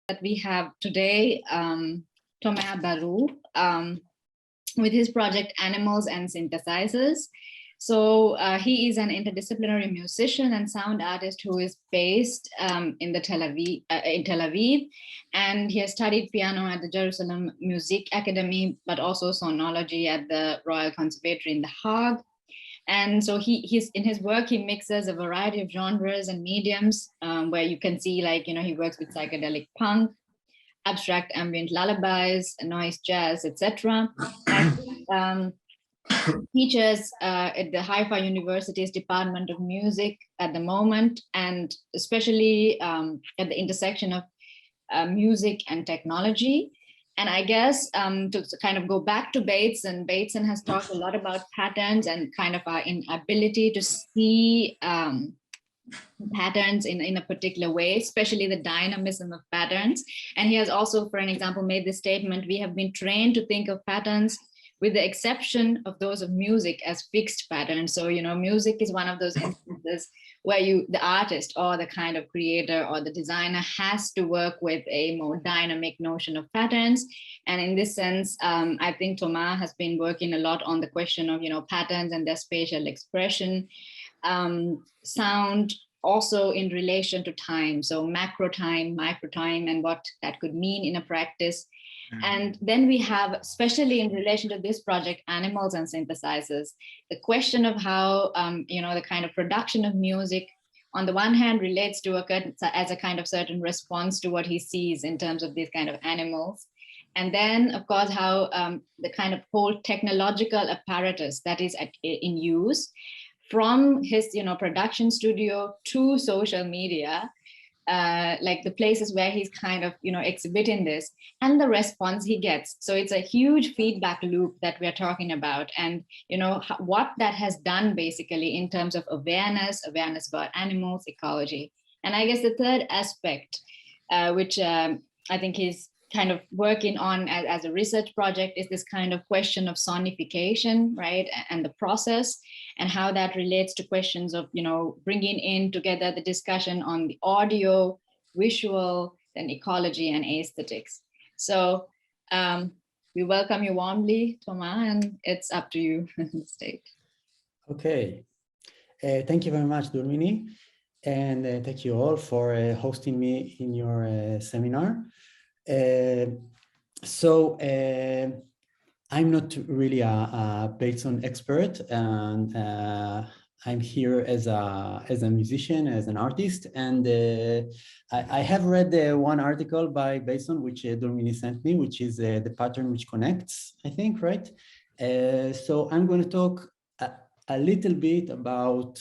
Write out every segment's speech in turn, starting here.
that we have today Thomas Baruch with his project Animals and Synthesizers. So he is an interdisciplinary musician and sound artist who is based in Tel Aviv, and he has studied piano at the Jerusalem Music Academy, but also sonology at the Royal Conservatory in The Hague. And so he's in his work, he mixes a variety of genres and mediums where you can see, like, you know, he works with psychedelic punk, abstract ambient lullabies, noise jazz, etc. And teaches at the Haifa University's Department of Music at the moment, and especially at the intersection of music and technology. And I guess to kind of go back to Bateson has talked a lot about patterns and kind of our inability to see patterns in a particular way, especially the dynamism of patterns. And he has also, for an example, made this statement: we have been trained to think of patterns with the exception of those of music as fixed patterns. So, you know, music is one of those instances where the artist or the kind of creator or the designer has to work with a more dynamic notion of patterns. And in this sense, I think Thomas has been working a lot on the question of, you know, patterns and their spatial expression, sound also in relation to time. So macro time, micro time, and what that could mean in a practice. And then we have, especially in relation to this project, Animals and Synthesizers, the question of how, you know, the kind of production of music, on the one hand, relates to as a kind of certain response to what he sees in terms of these kind of animals. And then, of course, how the kind of whole technological apparatus that is in use, from his, you know, production studio to social media, like the places where he's kind of, you know, exhibiting this, and the response he gets. So it's a huge feedback loop that we're talking about, and, you know, what that has done basically in terms of awareness about animals, ecology. And I guess the third aspect, which I think he's kind of working on as a research project, is this kind of question of sonification, right? And the process, and how that relates to questions of, you know, bringing in together the discussion on the audio, visual, and ecology and aesthetics. So we welcome you warmly, Thomas, and it's up to you on the stage. Okay. Thank you very much, Durmini. And thank you all for hosting me in your seminar. I'm not really a Bateson expert, and I'm here as a musician, as an artist, and I have read one article by Bateson, which Durmini sent me, which is The Pattern Which Connects, I think, right? So I'm going to talk a little bit about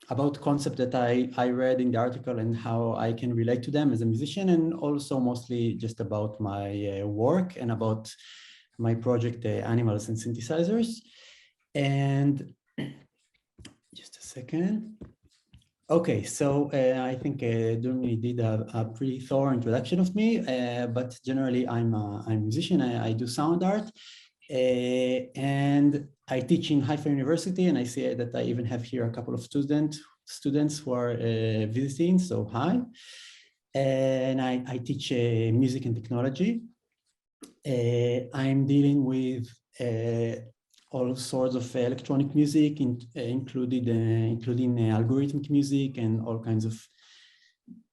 about concepts that I read in the article and how I can relate to them as a musician, and also mostly just about my work and about my project, Animals and Synthesizers. And just a second. Okay, so I think Durmini did a pretty thorough introduction of me, but generally I'm a musician. I do sound art, and I teach in Haifa University, and I see that I even have here a couple of students who are visiting, so hi. And I teach music and technology. I'm dealing with all sorts of electronic music, including algorithmic music and all kinds of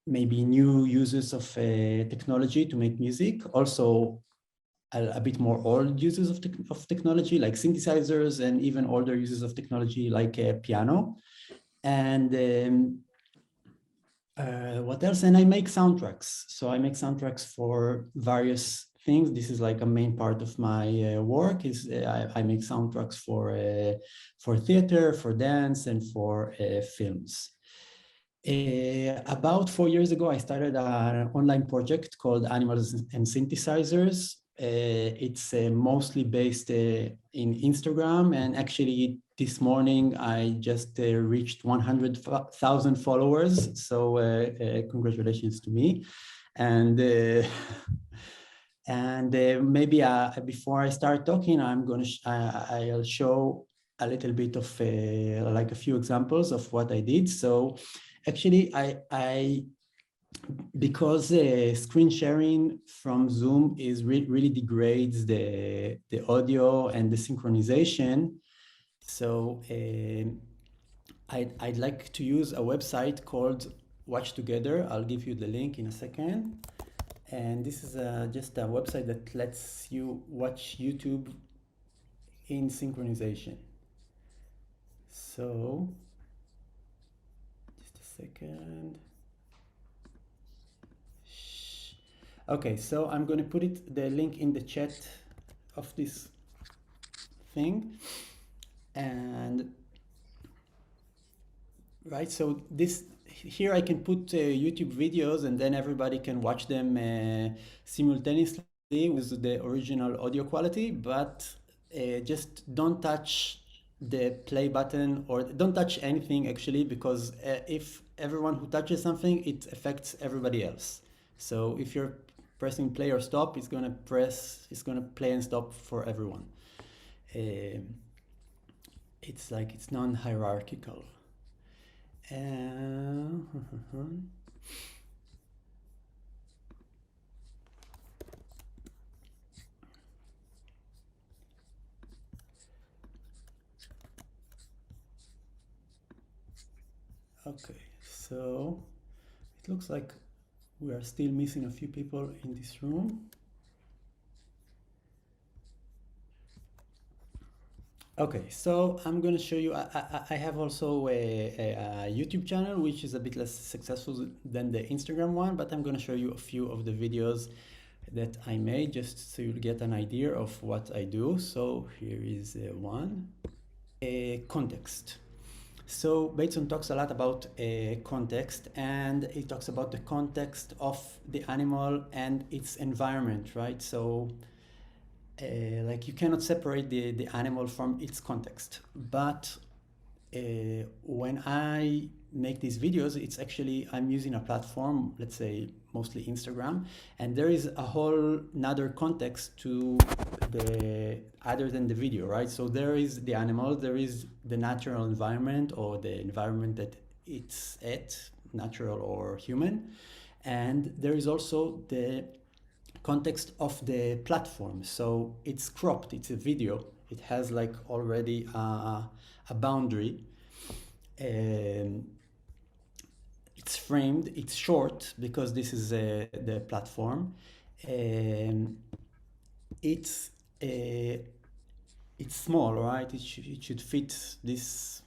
maybe new uses of technology to make music. Also, a bit more old uses of technology like synthesizers, and even older uses of technology like piano. And what else? And I make soundtracks. So I make soundtracks for various things. This is like a main part of my work. Is I make soundtracks for theater, for dance, and for films. About 4 years ago, I started an online project called Animals and Synthesizers. It's mostly based in Instagram, and actually this morning I just reached 100,000 followers. So congratulations to me. And maybe before I start talking, I'll show a little bit of like a few examples of what I did. So actually, I because screen sharing from Zoom is really degrades the audio and the synchronization. So I'd like to use a website called Watch Together. I'll give you the link in a second. And this is just a website that lets you watch YouTube in synchronization. So, just a second. Okay, so I'm going to put the link in the chat of this thing. And right, so here I can put YouTube videos and then everybody can watch them simultaneously with the original audio quality, but just don't touch the play button or don't touch anything actually, because if everyone who touches something, it affects everybody else. So if you're pressing play or stop, it's gonna play and stop for everyone. It's like it's non-hierarchical. Okay, so it looks like we are still missing a few people in this room. Okay, so I'm going to show you, I have also a YouTube channel, which is a bit less successful than the Instagram one, but I'm going to show you a few of the videos that I made just so you'll get an idea of what I do. So here is one. Context. So Bateson talks a lot about context, and he talks about the context of the animal and its environment, right? So like you cannot separate the animal from its context. But when I make these videos, it's actually, I'm using a platform, let's say mostly Instagram, and there is a whole another context to the other than the video, right? So there is the animal, there is the natural environment or the environment that it's at, natural or human, and there is also the context of the platform. So it's cropped, it's a video, it has like already a boundary. It's framed, it's short because this is the platform. It's small, right? It should fit this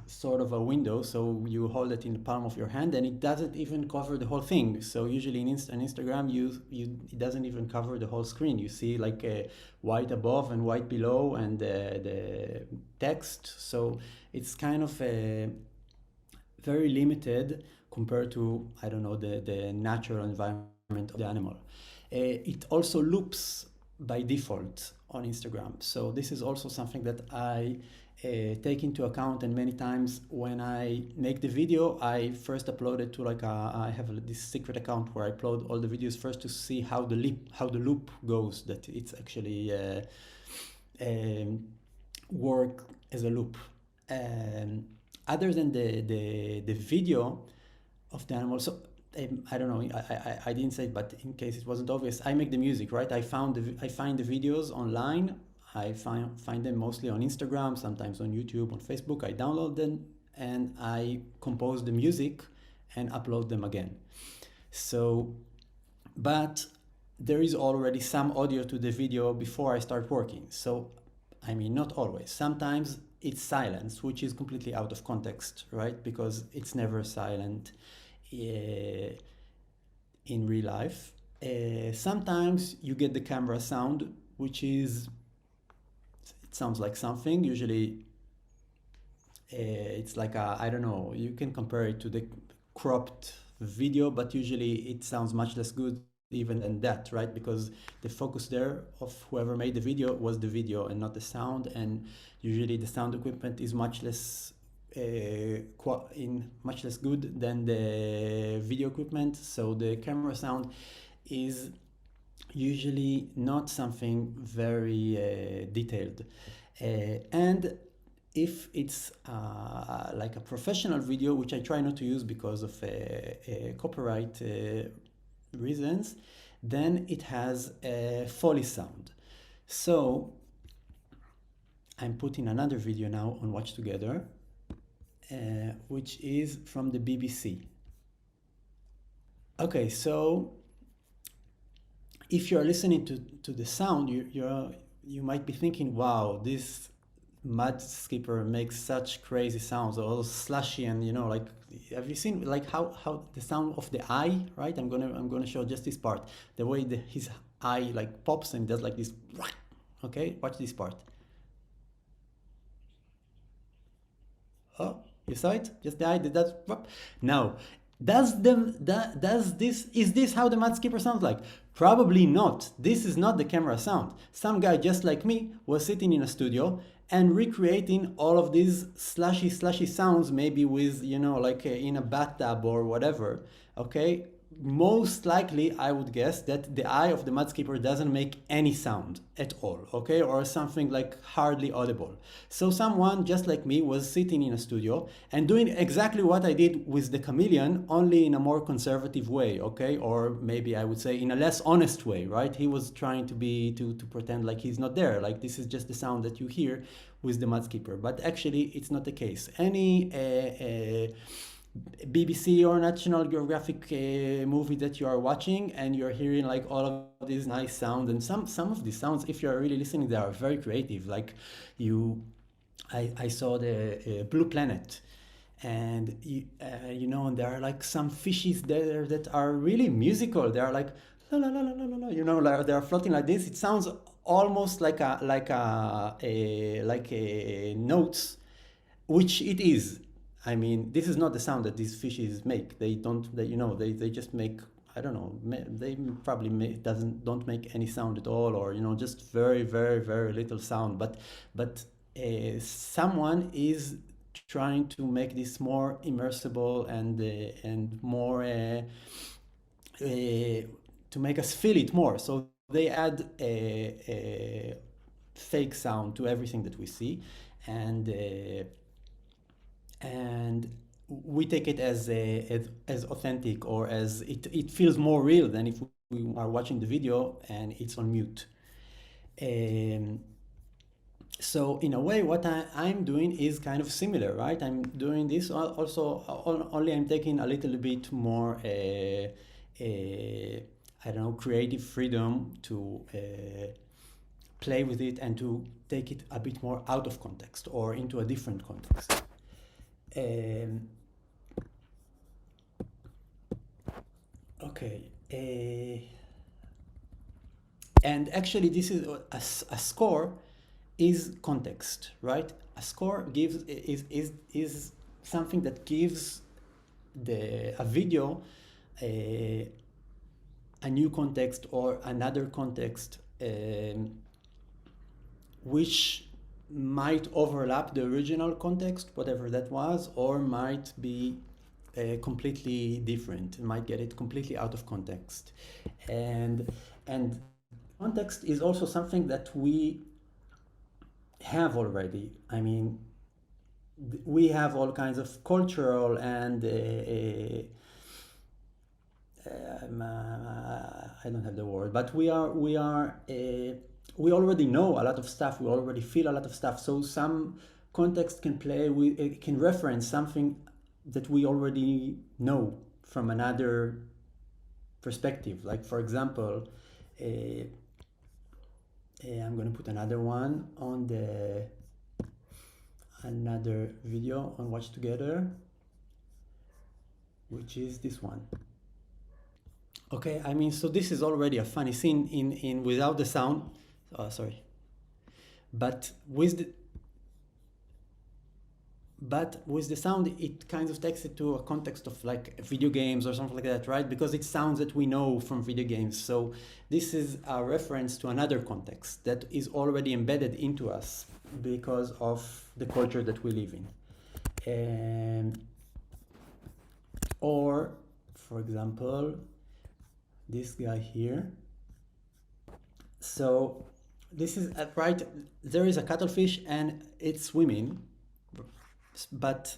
sort of a window, so you hold it in the palm of your hand, and it doesn't even cover the whole thing. So usually in Instagram, it doesn't even cover the whole screen. You see like a white above and white below, and the text. So it's kind of very limited compared to, I don't know, the natural environment of the animal. It also loops by default on Instagram. So this is also something that I take into account, and many times when I make the video, I first upload it to like I have this secret account where I upload all the videos first to see how the loop goes, that it's actually work as a loop. Other than the video of the animal, so I don't know, I didn't say it, but in case it wasn't obvious, I make the music, right? I find the videos online. I find them mostly on Instagram, sometimes on YouTube, on Facebook. I download them and I compose the music and upload them again. So, but there is already some audio to the video before I start working. So, I mean, not always. Sometimes it's silence, which is completely out of context, right? Because it's never silent in real life. Sometimes you get the camera sound, which is, it sounds like something. Usually it's like I don't know, you can compare it to the cropped video, but usually it sounds much less good even than that, right? Because the focus there of whoever made the video was the video and not the sound, and usually the sound equipment is much less much less good than the video equipment. So the camera sound is usually not something very detailed, and if it's like a professional video, which I try not to use because of copyright reasons, then it has a Foley sound. So I'm putting another video now on Watch Together, which is from the BBC. Okay, so if you're listening to the sound, you might be thinking, wow, this mud skipper makes such crazy sounds, all slushy, and like, have you seen like how the sound of the eye, right? I'm gonna show just this part, the way his eye like pops and does like this. Okay, watch this part. Oh, you saw it? Just the eye did that. Now, is this how the mud skipper sounds like? Probably not. This is not the camera sound. Some guy just like me was sitting in a studio and recreating all of these slushy sounds, maybe with, like in a bathtub or whatever. Okay, most likely I would guess that the eye of the mud skipper doesn't make any sound at all, okay, or something like hardly audible. So someone just like me was sitting in a studio and doing exactly what I did with the chameleon, only in a more conservative way, okay, or maybe I would say in a less honest way, right? He was trying to pretend like he's not there, like this is just the sound that you hear with the mud skipper, but actually it's not the case. Any BBC or National Geographic movie that you are watching, and you're hearing like all of these nice sounds, and some of these sounds, if you're really listening, they are very creative. Like I saw the Blue Planet, and and there are like some fishes there that are really musical. They are like la la la la la la, like they are floating like this. It sounds almost like a notes, which it is. I mean, this is not the sound that these fishes make. They just make, I don't know, they probably don't make any sound at all, or just very very very little sound. But someone is trying to make this more immersible and more to make us feel it more. So they add a fake sound to everything that we see, and we take it as authentic, or as it feels more real than if we are watching the video and it's on mute. So in a way, what I'm doing is kind of similar, right? I'm doing this also, only I'm taking a little bit more I don't know, creative freedom to play with it and to take it a bit more out of context or into a different context. Okay. And actually, this is a score is context, right? A score is something that gives a video a new context or another context, which might overlap the original context, whatever that was, or might be completely different. Might get it completely out of context, and context is also something that we have already. I mean, we have all kinds of cultural and I don't have the word, but we already know a lot of stuff. We already feel a lot of stuff. So some context can can reference something that we already know from another perspective. Like, for example, I'm going to put another one on another video on Watch Together, which is this one. Okay, I mean, so this is already a funny scene in without the sound. Sorry, but with the sound, it kind of takes it to a context of like video games or something like that, right? Because it's sounds that we know from video games. So this is a reference to another context that is already embedded into us because of the culture that we live in. Or, for example, this guy here. So this is right, there is a cuttlefish and it's swimming, but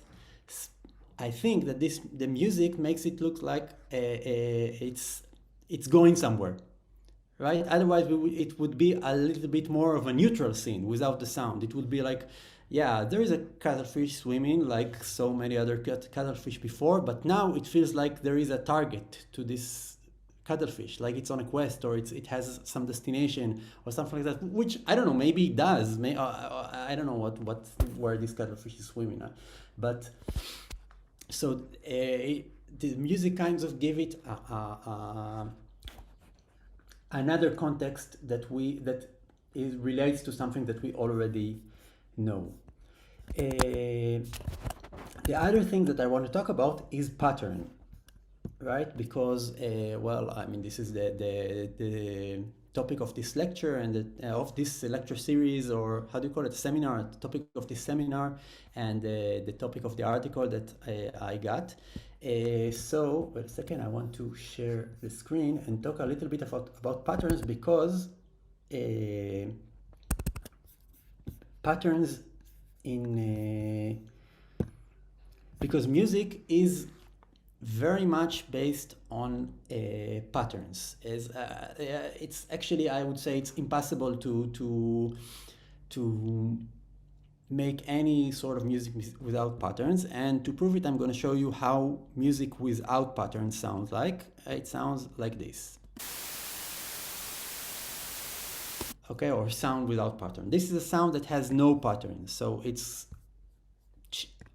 I think that the music makes it look like it's going somewhere, right? Otherwise, it would be a little bit more of a neutral scene without the sound. It would be like, yeah, there is a cuttlefish swimming like so many other cuttlefish before, but now it feels like there is a target to this cuttlefish, like it's on a quest or it has some destination or something like that, which I don't know, maybe it does. I don't know where this cuttlefish is swimming at. But so the music kinds of give it another context that relates to something that we already know. The other thing that I want to talk about is pattern, right? Because well, I mean, this is the topic of this lecture and of this lecture series, or how do you call it, seminar? The topic of this seminar and the topic of the article that I got. So wait a second, I want to share the screen and talk a little bit about patterns, because patterns because music is very much based on patterns. It's actually, I would say, it's impossible to make any sort of music without patterns. And to prove it, I'm going to show you how music without patterns sounds like. It sounds like this. Okay, or sound without pattern. This is a sound that has no pattern, so it's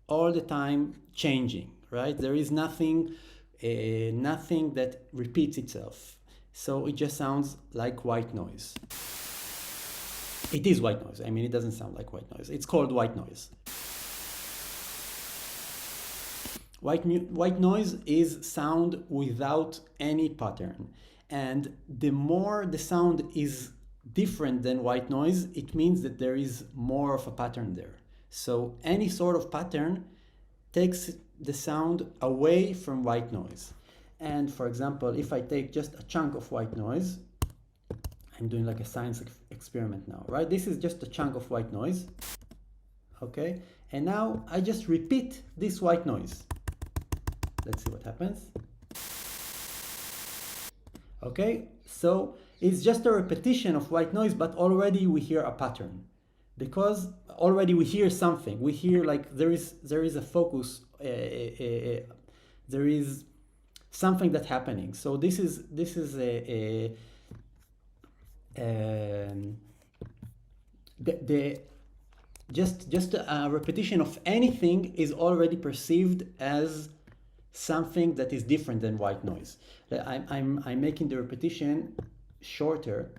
all the time changing, right? There is nothing that repeats itself, so it just sounds like white noise. It is white noise. I mean, it doesn't sound like white noise. It's called white noise. White noise is sound without any pattern, and the more the sound is different than white noise, it means that there is more of a pattern there. So any sort of pattern takes the sound away from white noise. And for example, if I take just a chunk of white noise, I'm doing like a science experiment now, right? This is just a chunk of white noise, okay? And now I just repeat this white noise. Let's see what happens. Okay, so it's just a repetition of white noise, but already we hear a pattern, because already we hear something. We hear like there is a focus, there is something that's happening. So this is just a repetition of anything is already perceived as something that is different than white noise. I'm making the repetition shorter.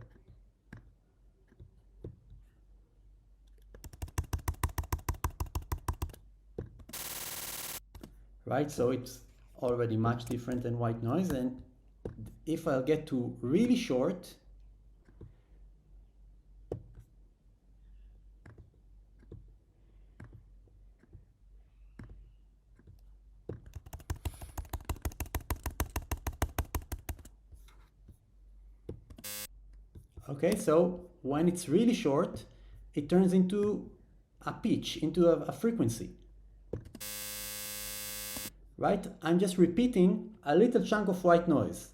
Right, so it's already much different than white noise. And if I'll get to really short, okay, so when it's really short, it turns into a pitch, into a frequency. Right? I'm just repeating a little chunk of white noise.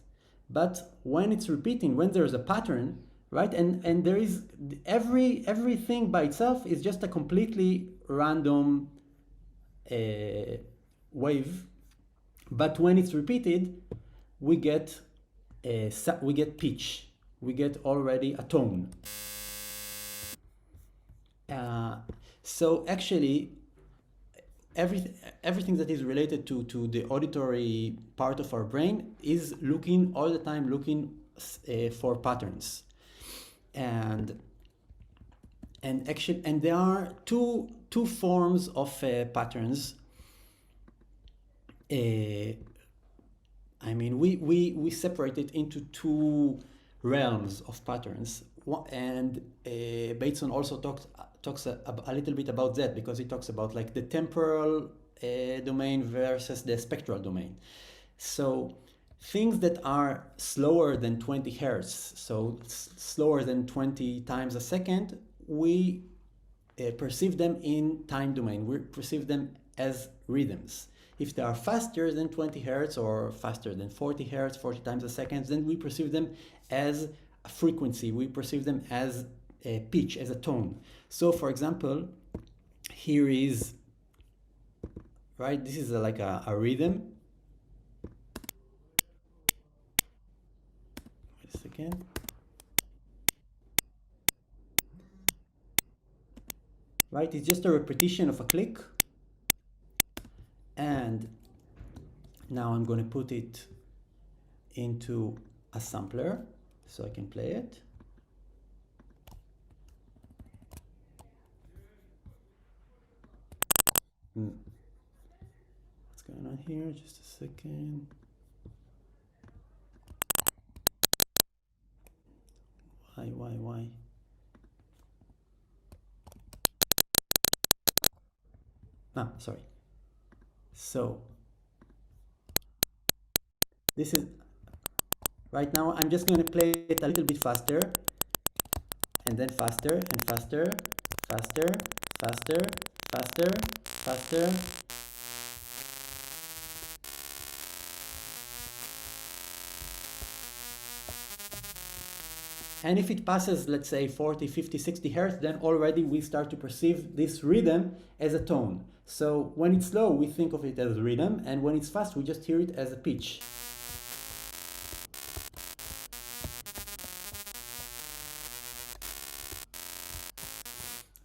But when it's repeating, when there's a pattern, right? And there is everything by itself is just a completely random wave. But when it's repeated, we get pitch. We get already a tone. So actually, everything that is related to the auditory part of our brain is looking all the time, looking for patterns. And there are two forms of patterns. I mean, we separate it into two realms of patterns, and Bateson also talks a little bit about that, because he talks about like the temporal domain versus the spectral domain. So things that are slower than 20 hertz, so slower than 20 times a second, we perceive them in time domain. We perceive them as rhythms. If they are faster than 20 hertz or faster than 40 hertz, 40 times a second, then we perceive them as a frequency. We perceive them as a pitch, as a tone. So for example, here is, right, this is like a rhythm. Wait a second. Right, it's just a repetition of a click. And now I'm going to put it into a sampler so I can play it. What's going on here? Just a second. Why? Sorry. So this is right now. I'm just going to play it a little bit faster, and then faster and faster, faster, faster, faster, faster. And if it passes, let's say 40, 50, 60 hertz, then already we start to perceive this rhythm as a tone. So when it's slow, we think of it as a rhythm, and when it's fast, we just hear it as a pitch.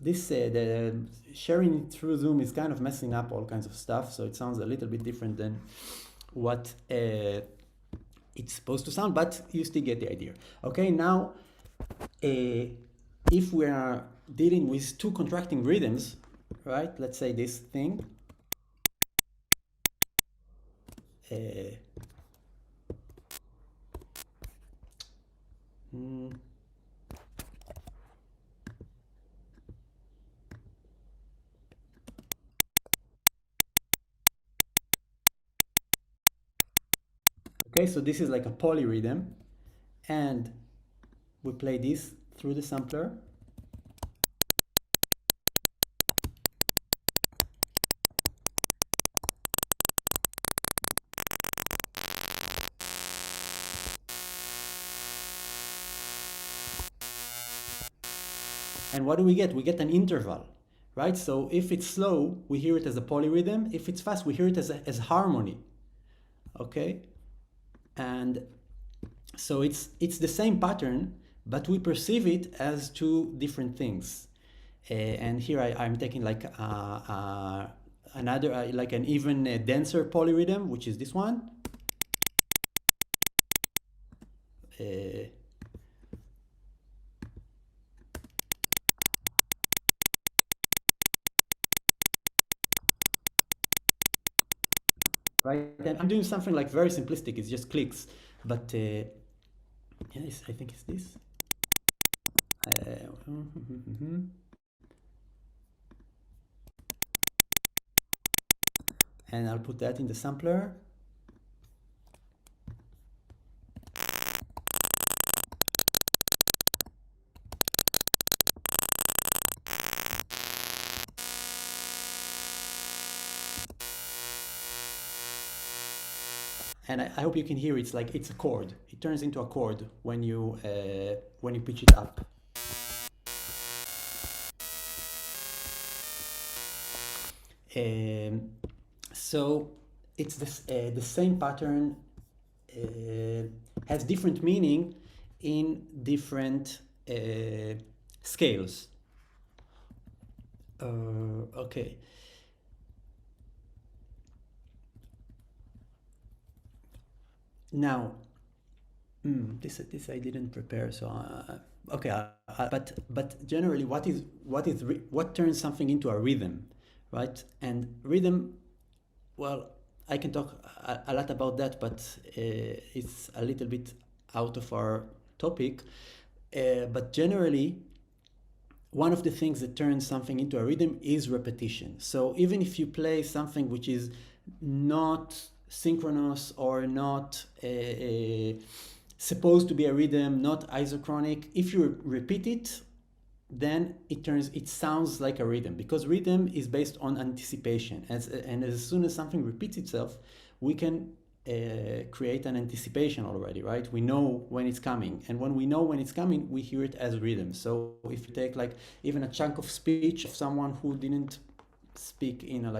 This the sharing through Zoom is kind of messing up all kinds of stuff, so it sounds a little bit different than what it's supposed to sound, but you still get the idea. Okay, now if we are dealing with two contracting rhythms, right? Let's say this thing. Okay, so this is like a polyrhythm, and we play this through the sampler. And what do we get? We get an interval, right? So if it's slow, we hear it as a polyrhythm. If it's fast, we hear it as harmony. Okay? And so it's the same pattern, but we perceive it as two different things. And here I'm taking like another, like an even denser polyrhythm, which is this one. Right, and I'm doing something like very simplistic, it's just clicks, but yes, I think it's this. And I'll put that in the sampler. And I hope you can hear it's like it's a chord. It turns into a chord when you pitch it up. So it's this, the same pattern has different meaning in different scales. Okay. Now, this I didn't prepare, so okay. But generally, what turns something into a rhythm, right? And rhythm, well, I can talk a lot about that, but it's a little bit out of our topic. But generally, one of the things that turns something into a rhythm is repetition. So even if you play something which is not synchronous or not supposed to be a rhythm, not isochronic, if you repeat it then it sounds like a rhythm, because rhythm is based on anticipation. And as soon as something repeats itself, we can create an anticipation already, right? We know when it's coming, and when we know when it's coming, we hear it as rhythm. So if you take like even a chunk of speech of someone who didn't speak in a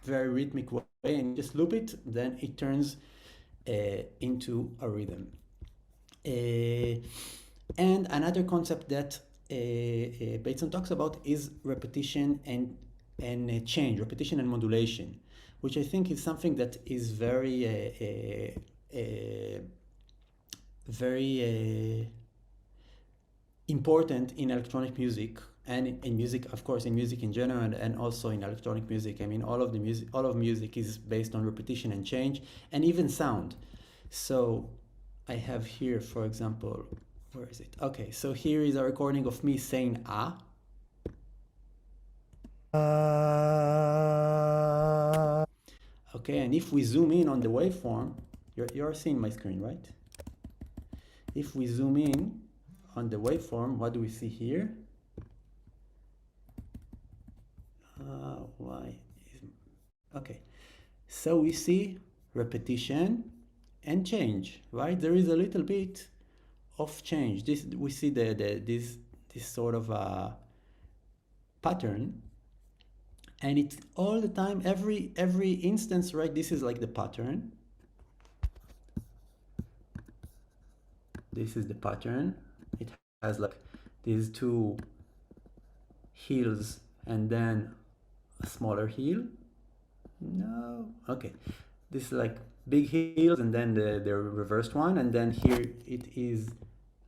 very rhythmic way, and just loop it, then it turns into a rhythm. And another concept that Bateson talks about is repetition and change, repetition and modulation, which I think is something that is very important in electronic music, and in music, of course, in music in general, and also in electronic music. I mean, all of music is based on repetition and change, and even sound. So I have here, for example, where is it? Okay, so here is a recording of me saying ah. Okay, and if we zoom in on the waveform, you're seeing my screen, right? If we zoom in on the waveform, what do we see here? Why? Okay, so we see repetition and change, right? There is a little bit of change. This we see this sort of a pattern, and it's all the time, every instance, right? This is like the pattern. This is the pattern. It has like these two heels and then a smaller heel. No, okay. This is like big heels and then the reversed one, and then here it is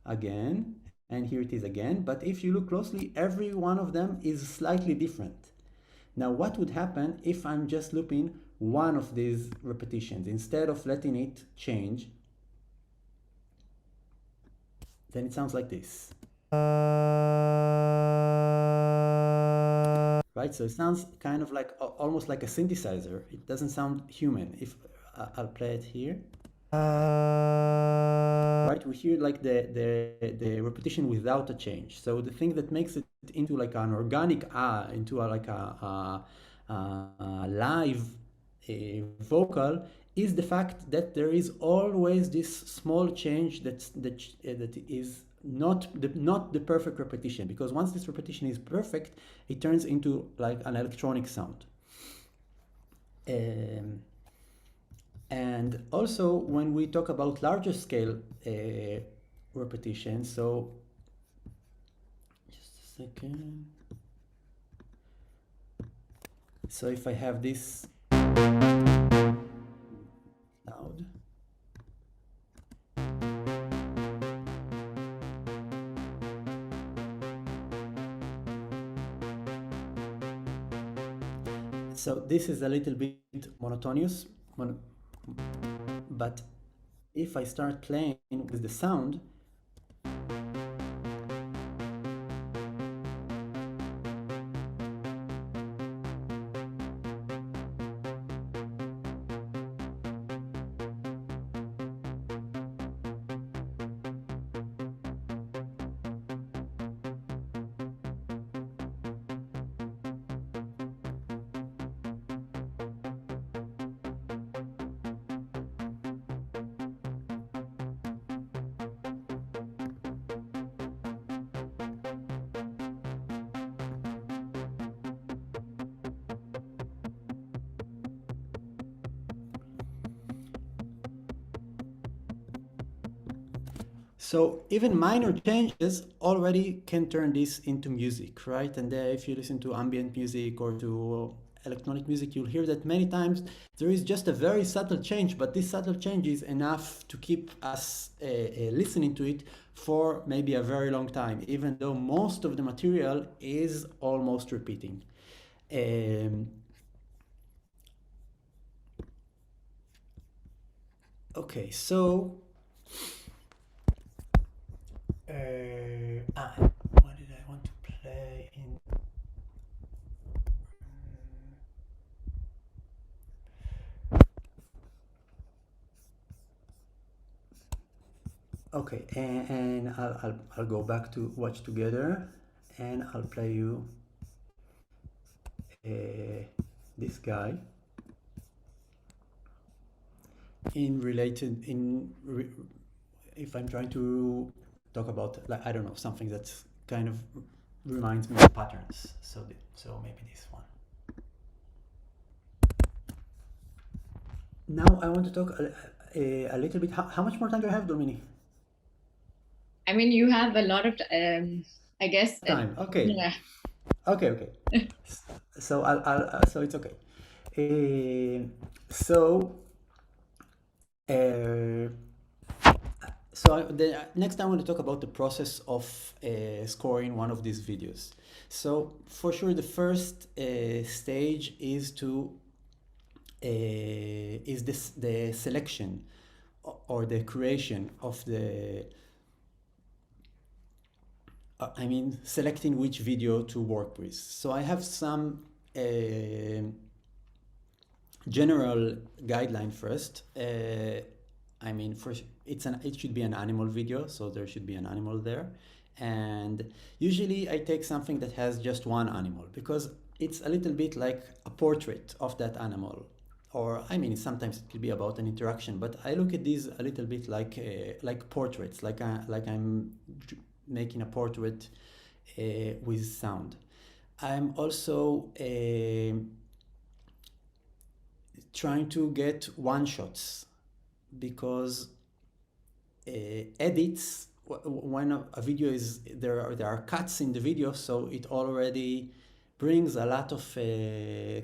again, and here it is again. But if you look closely, every one of them is slightly different. Now, what would happen if I'm just looping one of these repetitions instead of letting it change? Then it sounds like this. Right, so it sounds kind of like almost like a synthesizer. It doesn't sound human. If I'll play it here. Right, we hear like the repetition without a change. So the thing that makes it into like an organic into a live vocal is the fact that there is always this small change that is not the perfect repetition, because once this repetition is perfect, it turns into like an electronic sound. And also when we talk about larger scale repetition, so just a second. So if I have this loud, so this is a little bit monotonous, but if I start playing with the sound, so even minor changes already can turn this into music, right? And if you listen to ambient music or to electronic music, you'll hear that many times there is just a very subtle change, but this subtle change is enough to keep us listening to it for maybe a very long time, even though most of the material is almost repeating. Okay, so what did I want to play in? Okay, and I'll go back to watch together, and I'll play you this guy if I'm trying to talk about, like, I don't know, something that kind of reminds me of patterns. So maybe this one. Now I want to talk a little bit. How much more time do I have, Domini? I mean, you have a lot of, I guess. Time. Okay. Yeah. Okay. So so it's okay. So next I want to talk about the process of scoring one of these videos. So for sure, the first stage is the selection or the creation of the. Selecting which video to work with. So I have some general guideline first. First, it should be an animal video, so there should be an animal there. And usually I take something that has just one animal because it's a little bit like a portrait of that animal. Or sometimes it could be about an interaction, but I look at these a little bit like portraits, like I'm making a portrait with sound. I'm also trying to get one shots because edits when a video is there are cuts in the video, so it already brings a lot of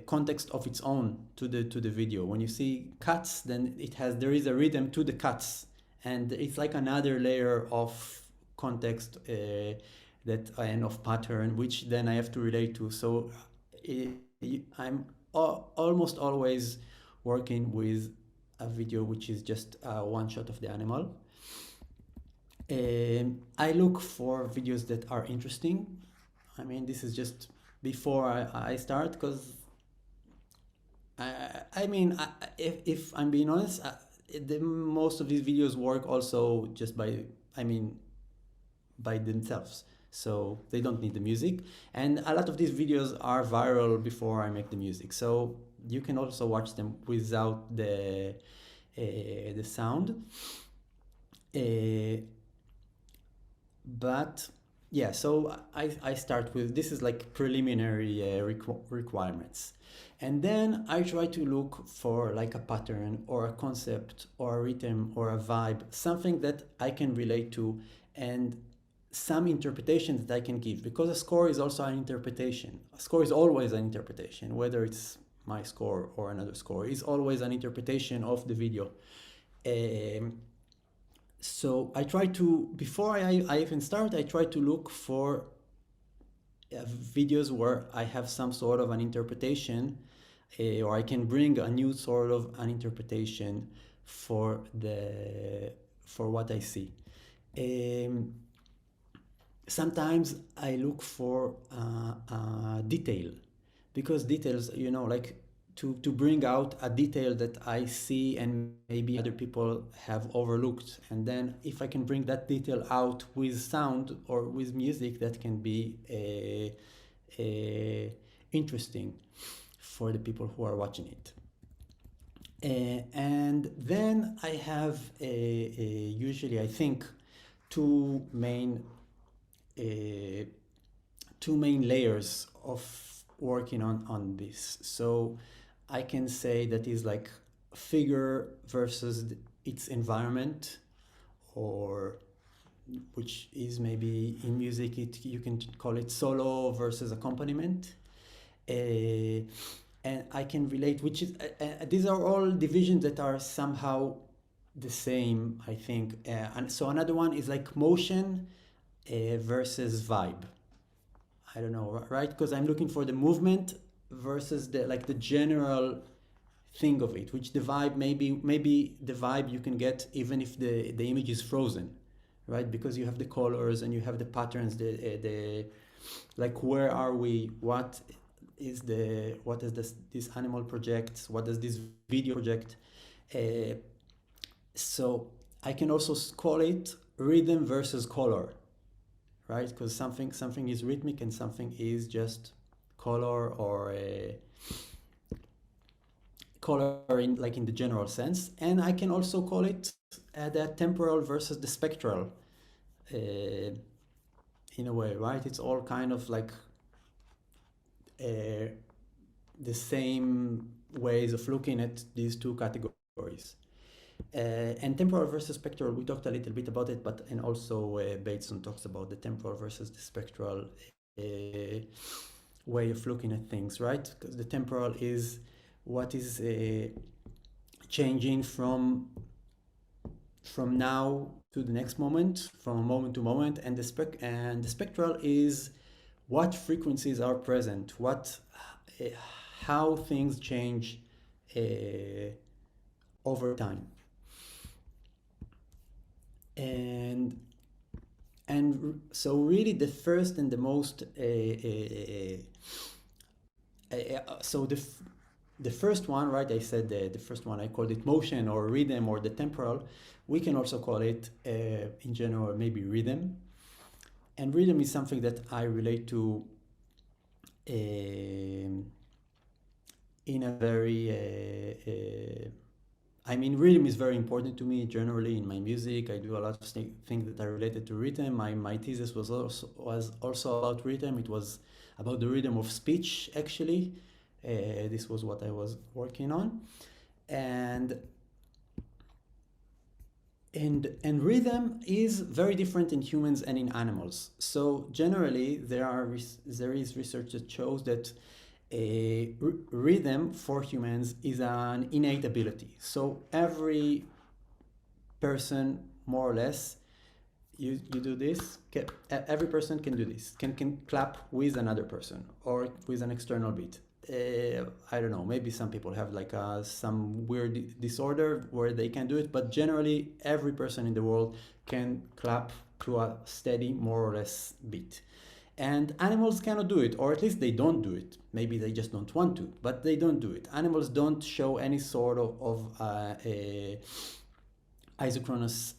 context of its own to the video. When you see cuts, then there is a rhythm to the cuts, and it's like another layer of context and of pattern, which then I have to relate to. So I'm almost always working with a video which is just one shot of the animal. I look for videos that are interesting. This is just before I start, because if I'm being honest, most of these videos work also just by themselves, so they don't need the music, and a lot of these videos are viral before I make the music, so you can also watch them without the sound. But yeah, so I start with, this is like preliminary requirements, and then I try to look for like a pattern or a concept or a rhythm or a vibe, something that I can relate to, and some interpretation that I can give, because a score is also an interpretation. A score is always an interpretation, whether it's my score or another score, is always an interpretation of the video. So I try to, before I even start, I try to look for videos where I have some sort of an interpretation, or I can bring a new sort of an interpretation for what I see. Sometimes I look for detail, because details, like to bring out a detail that I see and maybe other people have overlooked. And then if I can bring that detail out with sound or with music, that can be interesting for the people who are watching it. And then I have usually, I think, two main layers of working on this. So I can say that is like figure versus its environment, or which is maybe in music you can call it solo versus accompaniment. And I can relate, which is these are all divisions that are somehow the same, I think. And so another one is like motion versus vibe. I don't know, right? Because I'm looking for the movement versus the general thing of it, which the vibe, maybe the vibe you can get even if the image is frozen, right? Because you have the colors and you have the patterns, the like, where are we? What does this animal project? What does this video project? So I can also call it rhythm versus color, right? Because something is rhythmic and something is just color, or a color in like in the general sense. And I can also call it the temporal versus the spectral, in a way, right? It's all kind of like the same ways of looking at these two categories. And temporal versus spectral, we talked a little bit about it, and also Bateson talks about the temporal versus the spectral way of looking at things, right? Because the temporal is what is changing from now to the next moment, from moment to moment, and the spectral is what frequencies are present, how things change over time. And so really the first and the most so the first one, right? I said the first one, I called it motion or rhythm or the temporal. We can also call it in general maybe rhythm. And rhythm is something that I relate to in a very I mean, rhythm is very important to me generally in my music. I do a lot of things that are related to rhythm. My thesis was also about rhythm. It was about the rhythm of speech, actually. This was what I was working on. And rhythm is very different in humans and in animals. So generally, there is research that shows that a rhythm for humans is an innate ability. So every person, more or less, you do this, every person can do this, can clap with another person or with an external beat. I don't know, maybe some people have like some weird disorder where they can do it, but generally every person in the world can clap to a steady, more or less beat. And animals cannot do it, or at least they don't do it. Maybe they just don't want to, but they don't do it. Animals don't show any sort of isochronous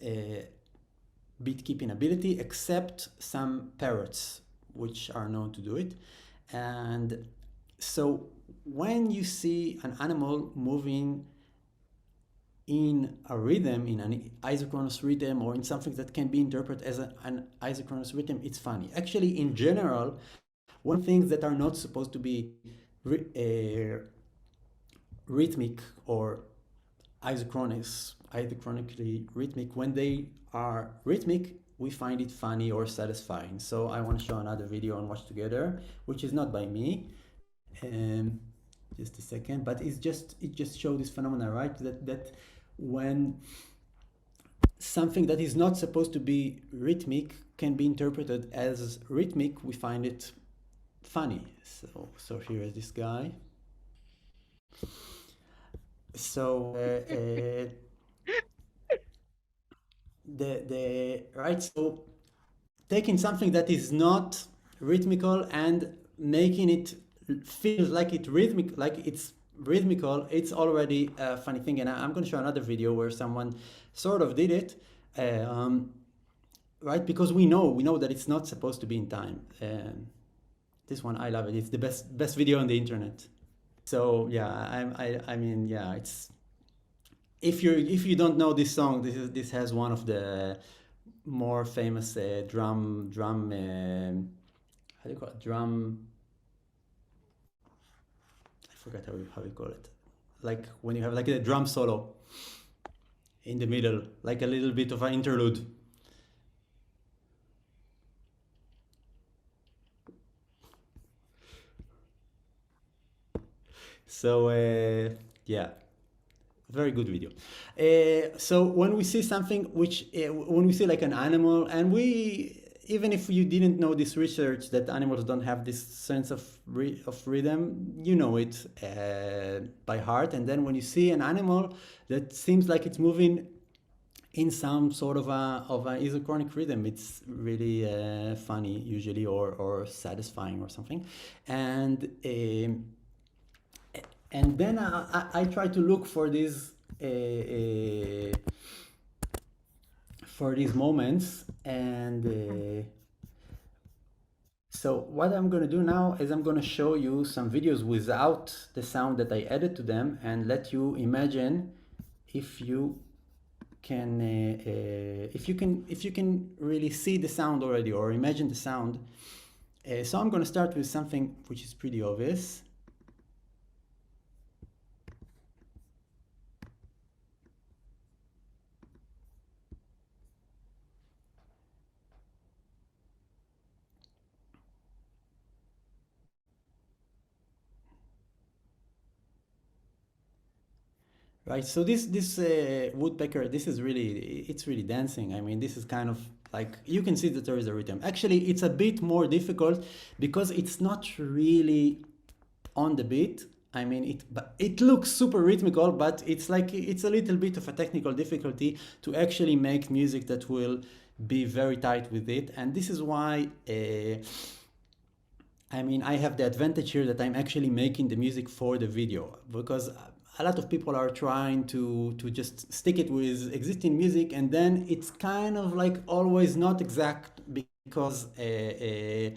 beat keeping ability, except some parrots, which are known to do it. And so when you see an animal moving in a rhythm, in an isochronous rhythm, or in something that can be interpreted as an isochronous rhythm, it's funny. Actually, in general, one thing that are not supposed to be rhythmic or isochronically rhythmic, when they are rhythmic, we find it funny or satisfying. So I want to show another video and watch together, which is not by me. Just a second, but it just shows this phenomena, right? That when something that is not supposed to be rhythmic can be interpreted as rhythmic, we find it funny. So here is this guy. So right, so taking something that is not rhythmical and making it feel like it's rhythmical, it's already a funny thing. And I'm going to show another video where someone sort of did it, right? Because we know that it's not supposed to be in time. This one, I love it. It's the best video on the internet. So yeah, I mean, yeah, it's if you don't know this song, this has one of the more famous drum how do you call it, drum, I forgot how you call it, like when you have like a drum solo in the middle, like a little bit of an interlude. So yeah, very good video. So when we see something which when we see like an animal, and we, even if you didn't know this research that animals don't have this sense of rhythm, you know it by heart. And then when you see an animal that seems like it's moving in some sort of a isochronic rhythm, it's really funny usually, or satisfying or something. And then I try to look for these for these moments. And so what I'm going to do now is I'm going to show you some videos without the sound that I added to them and let you imagine if you can if you can really see the sound already or imagine the sound. So I'm going to start with something which is pretty obvious. Right, so this woodpecker, this is really, it's really dancing. I mean, this is kind of like, you can see that there is a rhythm. Actually, it's a bit more difficult because it's not really on the beat. I mean, it looks super rhythmical, but it's like, it's a little bit of a technical difficulty to actually make music that will be very tight with it. And this is why, I mean, I have the advantage here that I'm actually making the music for the video, because a lot of people are trying to just stick it with existing music, and then it's kind of like always not exact because they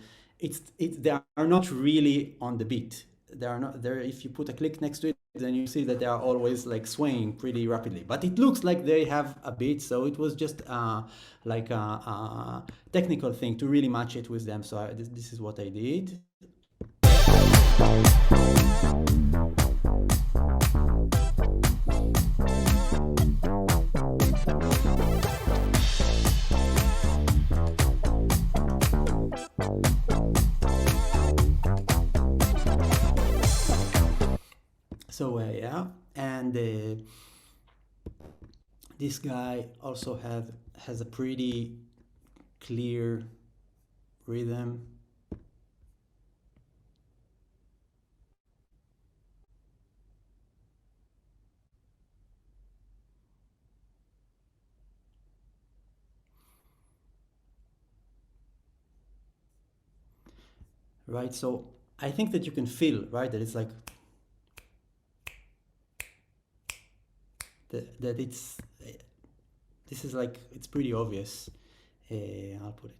are not really on the beat. They are not there. If you put a click next to it, then you see that they are always like swaying pretty rapidly. But it looks like they have a beat, so it was just like a technical thing to really match it with them. So this is what I did. So yeah, and this guy also has a pretty clear rhythm. Right, so I think that you can feel, right, that it's like that it's this is like, it's pretty obvious. I'll put it.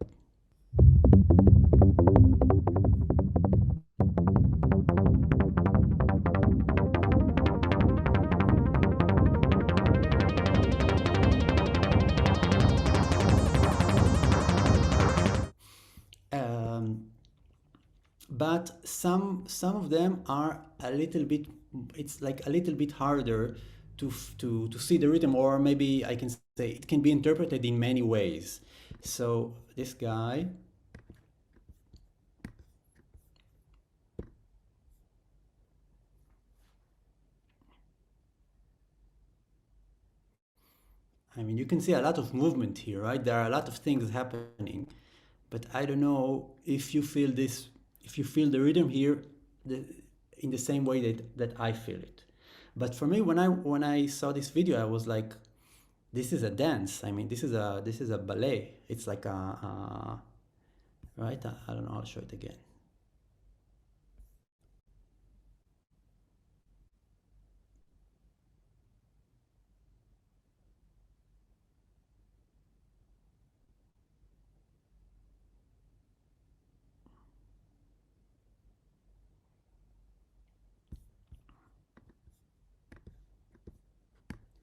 But some of them are a little bit, it's like a little bit harder to see the rhythm, or maybe I can say it can be interpreted in many ways. So this guy, I mean, you can see a lot of movement here, right? There are a lot of things happening, but I don't know if you feel this, if you feel the rhythm here in the same way that I feel it. But for me, when I saw this video, I was like, this is a dance. I mean, this is a ballet. It's like right? I don't know. I'll show it again.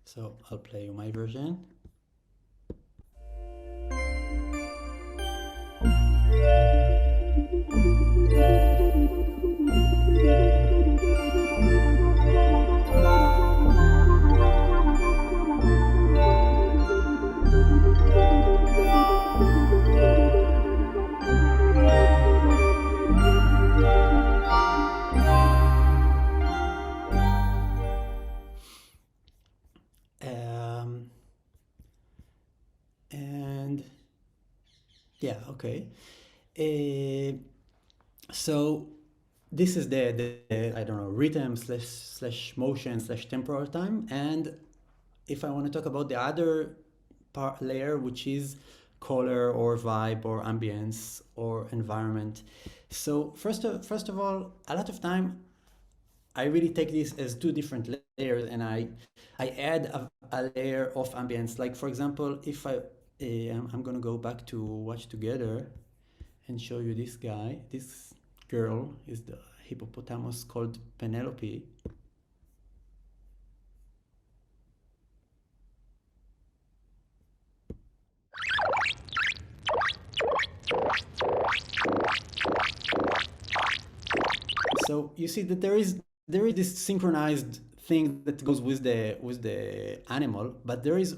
So I'll play you my version. And yeah, okay. So this is the I don't know, rhythm slash motion slash temporal time. And if I want to talk about the other layer, which is color or vibe or ambience or environment. So first of all, a lot of time I really take this as two different layers, and I add a layer of ambience. Like for example, if I'm gonna go back to Watch Together and show you this guy. This girl is the hippopotamus called Penelope. So you see that there is this synchronized thing that goes with the animal, but there is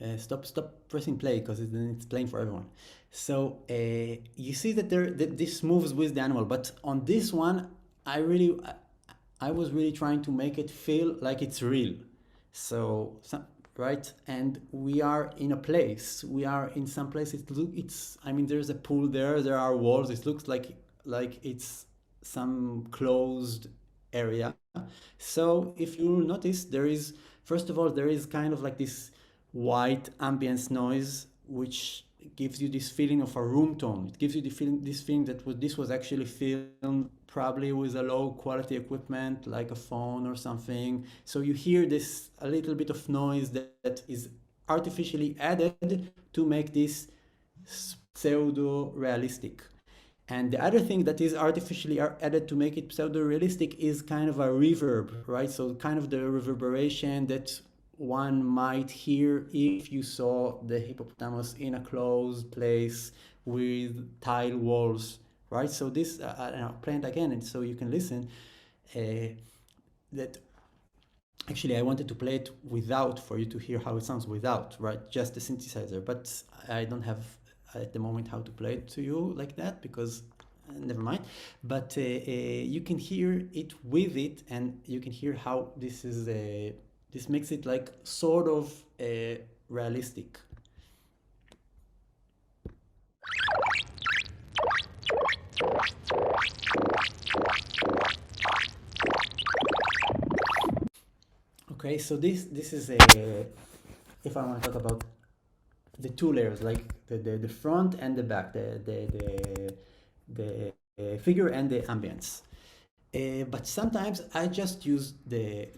a stop pressing play because then it's playing for everyone. So you see that this moves with the animal, but on this one, I was really trying to make it feel like it's real. Right, and we are in a place. We are in some place. It's. I mean, there's a pool there. There are walls. It looks like it's some closed area. So if you notice, there is first of all there is kind of like this white ambience noise, which gives you this feeling of a room tone. It gives you this feeling that this was actually filmed probably with a low quality equipment like a phone or something. So you hear this a little bit of noise that is artificially added to make this pseudo realistic. And the other thing that is artificially added to make it pseudo realistic is kind of a reverb, right? So kind of the reverberation that one might hear if you saw the hippopotamus in a closed place with tile walls, right? So this, I'll play it again, and so you can listen. That actually I wanted to play it without for you to hear how it sounds without, right? Just the synthesizer, but I don't have at the moment how to play it to you like that because never mind. But you can hear it with it, and you can hear how this makes it like sort of realistic. Okay, so this is a if I want to talk about the two layers, like the front and the back, the figure and the ambience. But sometimes I just use the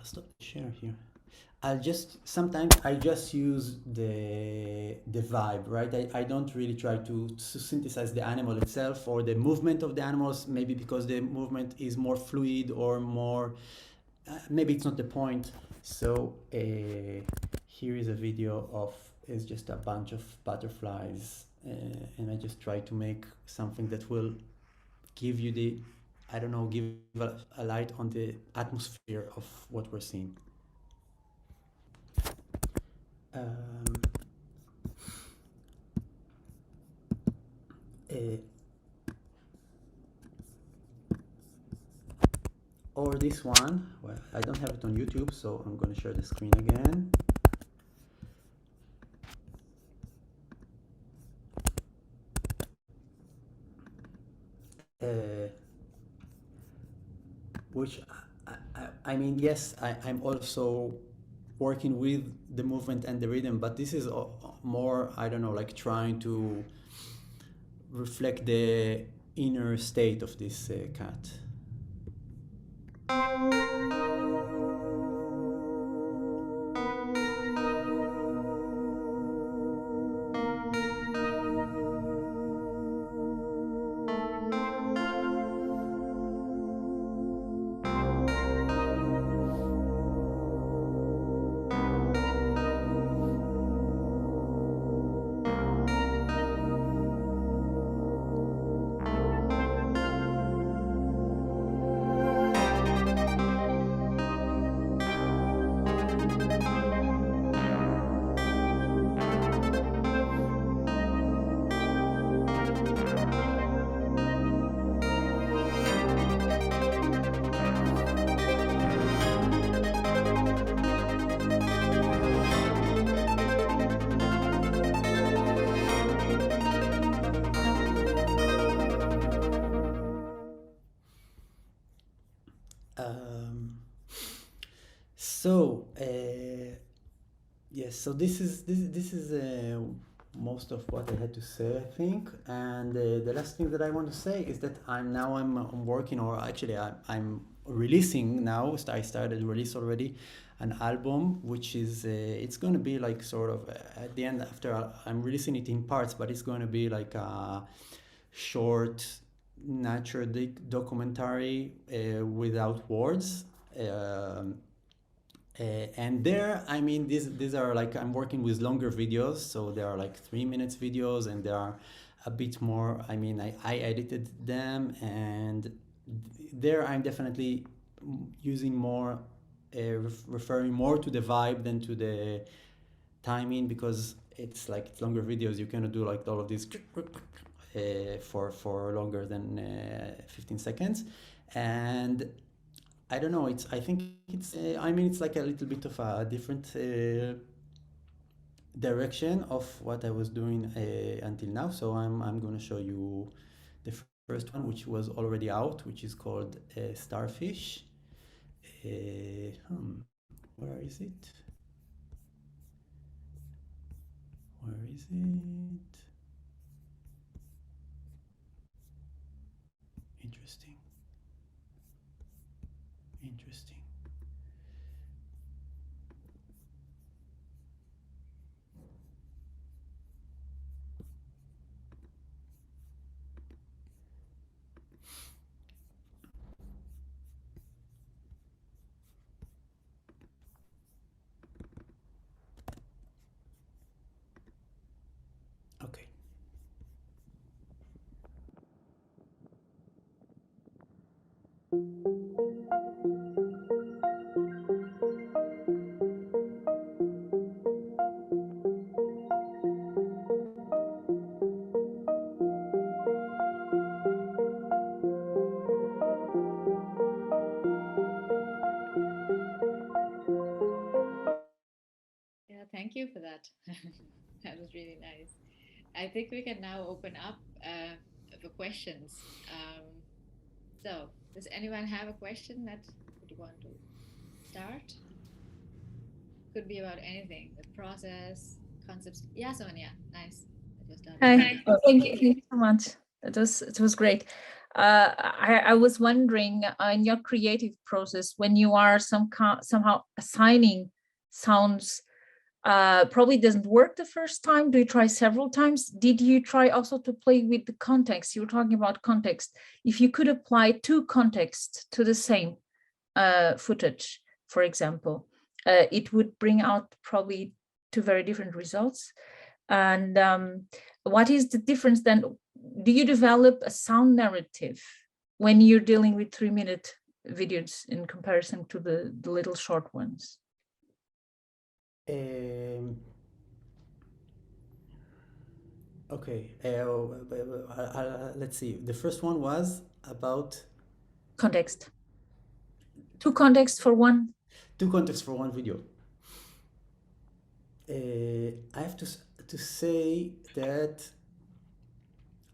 stop the share here. Sometimes I just use the vibe, right? I don't really try to synthesize the animal itself or the movement of the animals, maybe because the movement is more fluid or more maybe it's not the point. So here is a video of it's just a bunch of butterflies, and I just try to make something that will give you the I don't know, give a light on the atmosphere of what we're seeing. Um, uh, or this one, well, I don't have it on YouTube, so I'm going to share the screen again. Which I mean, yes, I'm also working with the movement and the rhythm, but this is more, I don't know, like trying to reflect the inner state of this cat. So Yes, so this is most of what I had to say, I think. And the last thing that I want to say is that I'm working, or actually I'm releasing now. I started to release already an album, which is it's going to be like sort of at the end after I'm releasing it in parts, but it's going to be like a short natural documentary without words. Um, and there, I mean, these are like I'm working with longer videos, so they are like 3 minutes videos, and they are a bit more. I mean, I edited them, and there I'm definitely using more, referring more to the vibe than to the timing, because it's like it's longer videos. You cannot do like all of these for longer than 15 seconds, and I don't know. I think it's. I mean, it's like a little bit of a different direction of what I was doing until now. So I'm going to show you the first one, which was already out, which is called Starfish. Where is it? Where is it? Interesting. Interesting. Okay. Yeah, thank you for that. That was really nice. I think we can now open up for questions. So, does anyone have a question that would you want to start? Could be about anything, the process, concepts. Yeah, Sonia, nice. That you're starting. Hi. Thank you so much. It was great. I was wondering in your creative process, when you are somehow assigning sounds, probably doesn't work the first time. Do you try several times? Did you try also to play with the context? You were talking about context. If you could apply two contexts to the same footage, for example, it would bring out probably two very different results. And what is the difference then? Do you develop a sound narrative when you're dealing with 3-minute videos in comparison to the little short ones? Okay. Let's see. The first one was about Context. Two contexts for one. two contexts for one video. I have to say that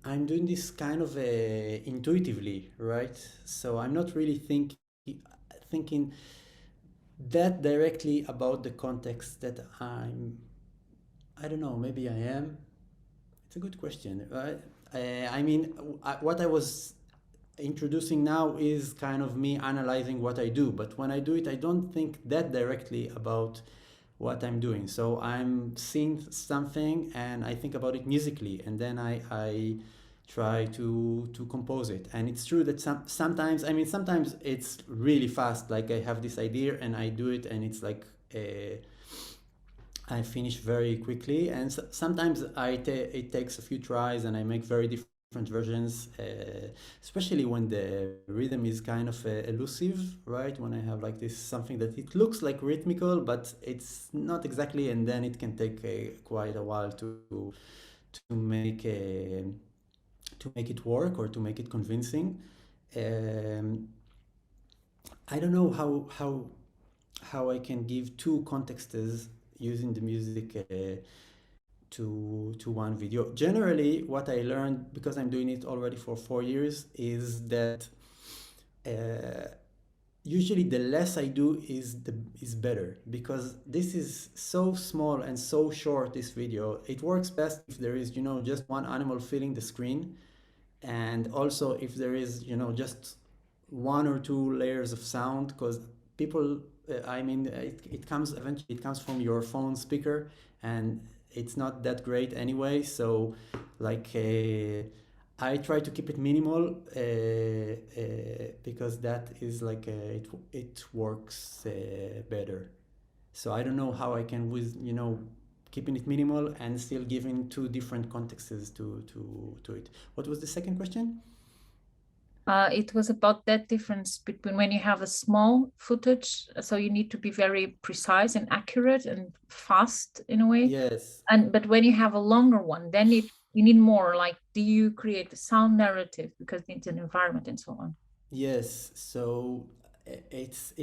I'm doing this kind of intuitively, right? So I'm not really thinking that directly about the context that I don't know, maybe I am. It's a good question, right? I mean, what I was introducing now is kind of me analyzing what I do, but when I do it, I don't think that directly about what I'm doing. So I'm seeing something and I think about it musically, and then I try to compose it. And it's true that sometimes, I mean, sometimes it's really fast. Like I have this idea and I do it, and it's like I finish very quickly. And sometimes it takes a few tries, and I make very different versions, especially when the rhythm is kind of elusive, right? When I have like this something that it looks like rhythmical, but it's not exactly, and then it can take quite a while to make to make it work or to make it convincing. I don't know how I can give two contexts using the music to one video. Generally, what I learned, because I'm doing it already for 4 years, is that usually the less I do is better, because this is so small and so short, this video. It works best if there is, just one animal filling the screen, and also if there is, just one or two layers of sound, because people, it comes eventually, it comes from your phone speaker, and it's not that great anyway. So like I try to keep it minimal, because that is like it works better. So I don't know how I can, with keeping it minimal and still giving two different contexts to it. What was the second question? It was about that difference between when you have a small footage, so you need to be very precise and accurate and fast in a way. Yes. But when you have a longer one, then you need more. Like, do you create the sound narrative because it's an environment and so on? Yes. So it's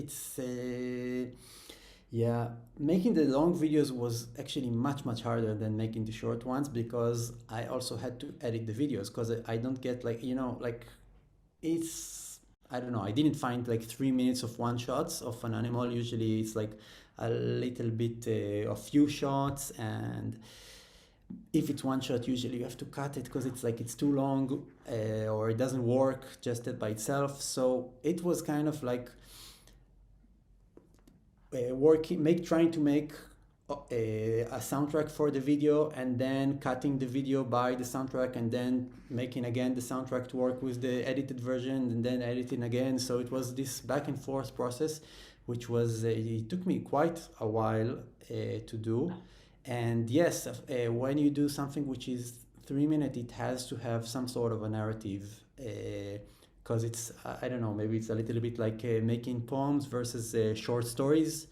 yeah, making the long videos was actually much harder than making the short ones, because I also had to edit the videos, because I don't get like, like it's, I don't know, I didn't find like 3 minutes of one shots of an animal. Usually it's like a little bit of few shots, and if it's one shot, usually you have to cut it because it's like it's too long, or it doesn't work just by itself. So it was kind of like trying to make a soundtrack for the video, and then cutting the video by the soundtrack, and then making again the soundtrack to work with the edited version, and then editing again. So it was this back and forth process, which was it took me quite a while to do. And yes, when you do something which is 3 minutes, it has to have some sort of a narrative, because it's, I don't know, maybe it's a little bit like making poems versus short stories.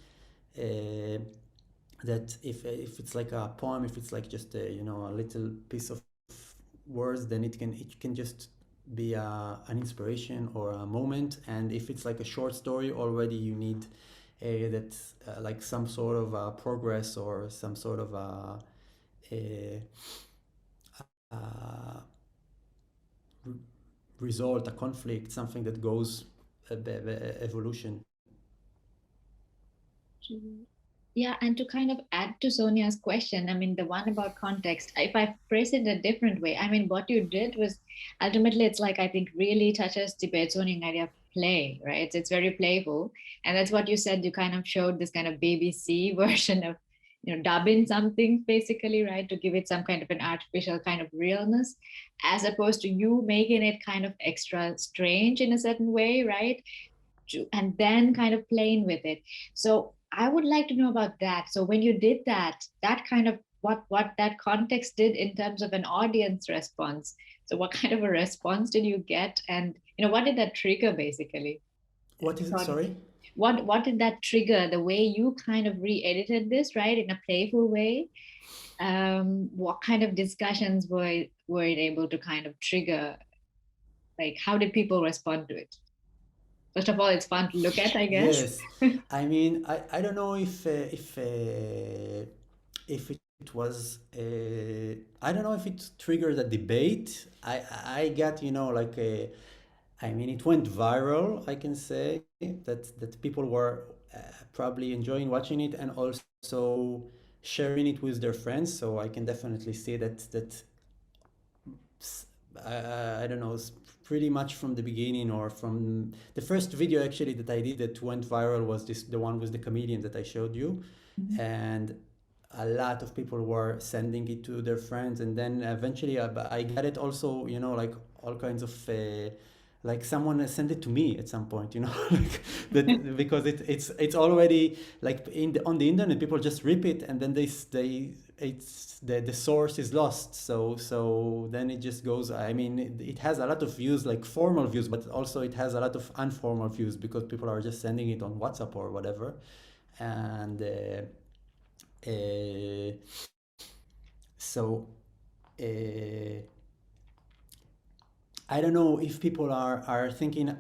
That if it's like a poem, if it's like just a, a little piece of words, then it can just be an inspiration or a moment. And if it's like a short story, already you need that like some sort of progress, or some sort of a result, a conflict, something that goes evolution. Yeah, and to kind of add to Sonia's question, I mean, the one about context, if I phrase it a different way, I mean, what you did was ultimately, it's like, I think really touches the Betsonian idea of play, right? It's very playful. And that's what you said. You kind of showed this kind of BBC version of, dubbing something basically, right? To give it some kind of an artificial kind of realness, as opposed to you making it kind of extra strange in a certain way, right? And then kind of playing with it. So I would like to know about that. So when you did that, that kind of what that context did in terms of an audience response. So what kind of a response did you get? And what did that trigger basically? What is it? Sorry? What did that trigger? The way you kind of re-edited this, right, in a playful way. What kind of discussions were it able to kind of trigger? Like, how did people respond to it? First of all, it's fun to look at, I guess. Yes, I mean, I don't know if it was I don't know if it triggered a debate. I got, like I mean, it went viral. I can say that people were probably enjoying watching it, and also sharing it with their friends. So I can definitely say that I don't know, pretty much from the beginning, or from the first video actually that I did that went viral, was the one with the comedian that I showed you. Mhm. And a lot of people were sending it to their friends, and then eventually I got it also, like all kinds of like someone sent it to me at some point, like because it's already like on the internet, people just rip it, and then they it's the source is lost. So then it just goes, I mean, it has a lot of views, like formal views, but also it has a lot of informal views, because people are just sending it on WhatsApp or whatever. And uh, so uh, I don't know if people are thinking,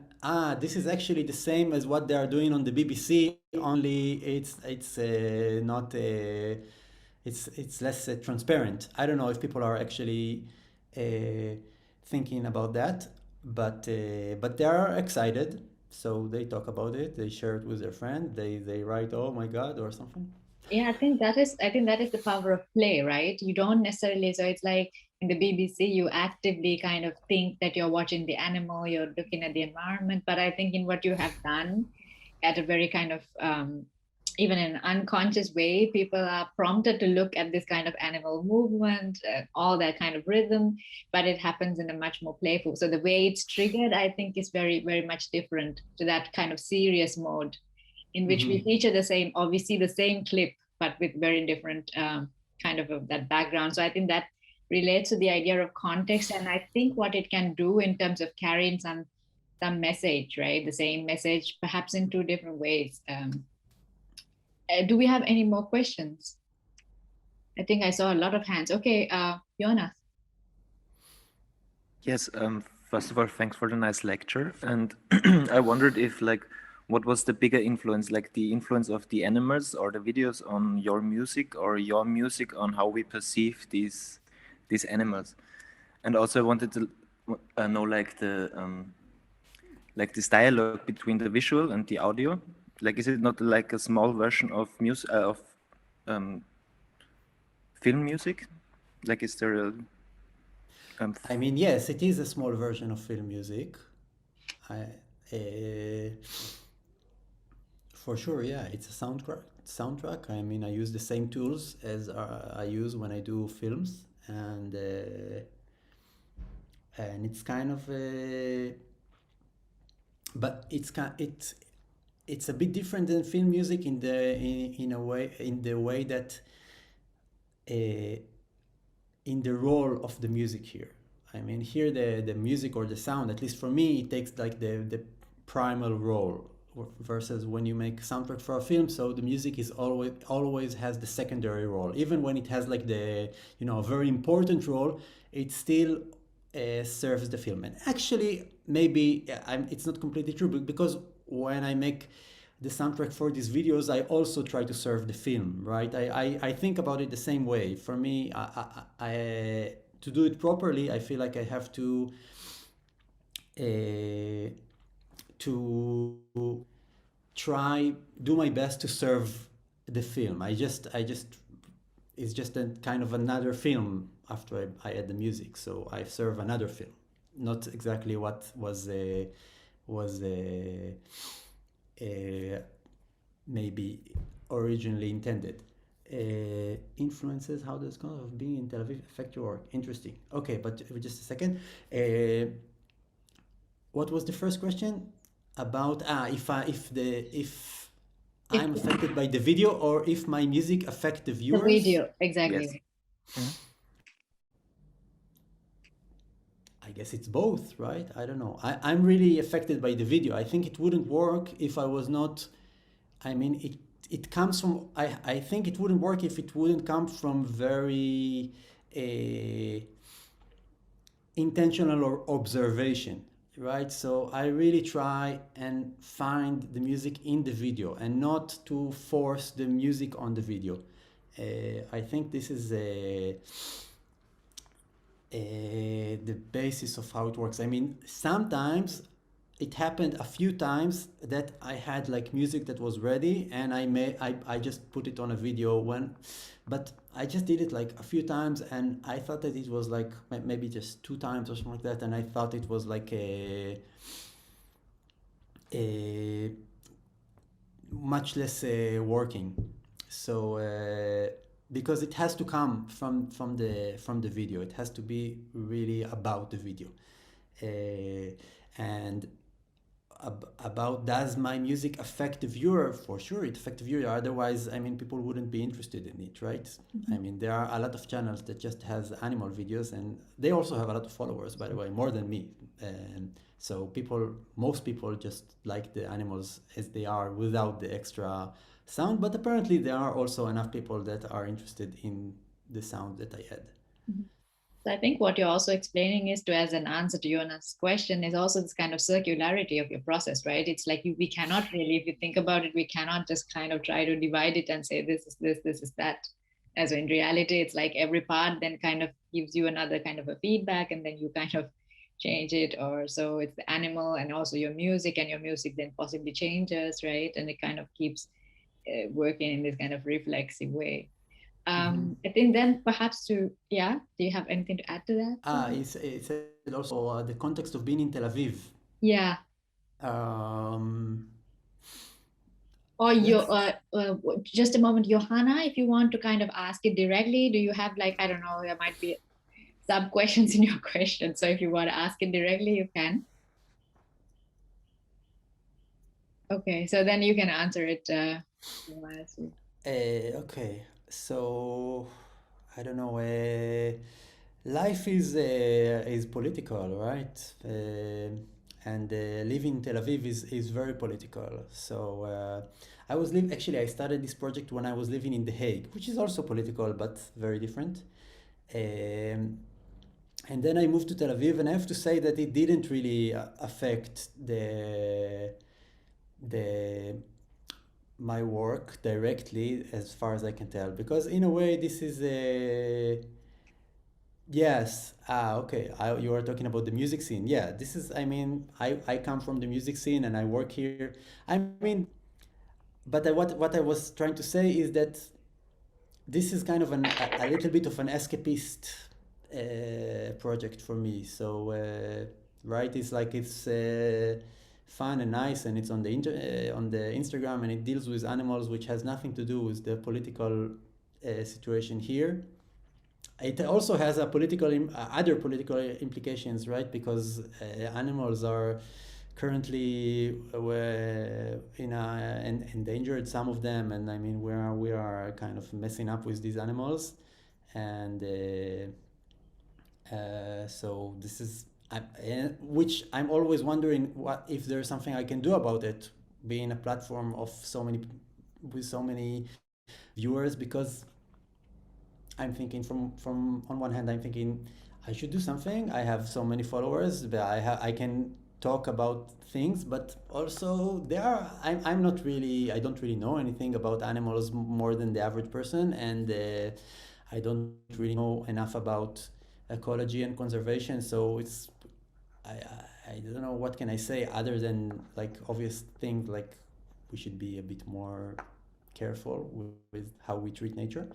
this is actually the same as what they are doing on the BBC, only it's not it's less transparent. I don't know if people are actually thinking about that, but they are excited. So they talk about it, they share it with their friend, they write, oh my God, or something. Yeah, I think that is the power of play, right? You don't necessarily, so it's like in the BBC, you actively kind of think that you're watching the animal, you're looking at the environment. But I think in what you have done at a very kind of even in an unconscious way, people are prompted to look at this kind of animal movement, all that kind of rhythm, but it happens in a much more playful. So the way it's triggered, I think, is very, very much different to that kind of serious mode in which we feature the same, or we see the same clip, but with very different kind of that background. So I think that relates to the idea of context, and I think what it can do in terms of carrying some message, right? The same message, perhaps in two different ways. Do we have any more questions? I think I saw a lot of hands. Okay, Jonas. Yes, first of all, thanks for the nice lecture. And I wondered if, like, what was the bigger influence, like the influence of the animals or the videos on your music, or your music on how we perceive these animals? And also I wanted to know, like, this dialogue between the visual and the audio. Like, is it not like a small version of music of film music? Like, is there a I mean, yes, it is a small version of film music. For sure, yeah, it's a soundtrack. I mean, I use the same tools as I use when I do films, and it's kind of but it's a bit different than film music in the way that in the role of the music here. I mean, here the music or the sound, at least for me, it takes like the primal role, versus when you make soundtrack for a film, so the music is always has the secondary role. Even when it has like the, a very important role, it still serves the film. And actually, maybe it's not completely true, because when I make the soundtrack for these videos, I also try to serve the film, right? I think about it the same way. For me, to do it properly, I feel like I have to do my best to serve the film. It's just a kind of another film after I add the music, so I serve another film, not exactly what was maybe originally intended. Influences, how does kind of being in Tel Aviv affect your work? Interesting. Okay, but just a second. What was the first question? About if I'm affected by the video, or if my music affect the viewers? The video, exactly. Yes. Mm-hmm. I guess it's both, right? I don't know. I'm really affected by the video. I think it wouldn't work if I was not. I mean, it comes from. I think it wouldn't work if it wouldn't come from very intentional or observation, right? So I really try and find the music in the video and not to force the music on the video. I think this is the basis of how it works. I mean, sometimes it happened a few times that I had like music that was ready, and I just put it on a video but I just did it like a few times, and I thought that it was like maybe just 2 times or something like that, and I thought it was like a much less working. So because it has to come from the video, it has to be really about the video, and about does my music affect the viewer? For sure it affects the viewer, otherwise, I mean, people wouldn't be interested in it, right? Mm-hmm. I mean, there are a lot of channels that just has animal videos, and they also have a lot of followers, by the way, more than me. So most people just like the animals as they are without the extra sound, but apparently there are also enough people that are interested in the sound that I add. Mm-hmm. So I think what you're also explaining is, as an answer to Jonas' question, is also this kind of circularity of your process, right? It's like we cannot really, if you think about it, we cannot just kind of try to divide it and say this is this, this is that. As in reality, it's like every part then kind of gives you another kind of a feedback, and then you kind of change it, or so it's the animal and also your music, and your music then possibly changes, right? And it kind of keeps working in this kind of reflexive way. I think then perhaps do you have anything to add to that? It's also the context of being in Tel Aviv. Yeah. Or just a moment, Johanna, if you want to kind of ask it directly, do you have like, I don't know, there might be sub questions in your question. So if you want to ask it directly, you can. Okay, so then you can answer it. Okay, so I don't know. Life is political, right? And living in Tel Aviv is very political. So I started this project when I was living in The Hague, which is also political, but very different. And then I moved to Tel Aviv, and I have to say that it didn't really affect my work directly, as far as I can tell, because in a way this is a yes. Okay. You are talking about the music scene. Yeah, this is. I mean, I come from the music scene and I work here. I mean, but what I was trying to say is that this is kind of a little bit of an escapist project for me. So right, it's like it's fun and nice, and it's on the on the Instagram, and it deals with animals, which has nothing to do with the political situation here. It also has a other political implications, right? Because animals are currently endangered, some of them, and I mean we are kind of messing up with these animals, and so this is which I'm always wondering what if there's something I can do about it, being a platform of with so many viewers, because I'm thinking from on one hand I'm thinking I should do something. I have so many followers, but I can talk about things, but also I'm not really, I don't really know anything about animals more than the average person, and I don't really know enough about ecology and conservation. So it's I don't know what can I say other than like obvious things, like we should be a bit more careful with how we treat nature.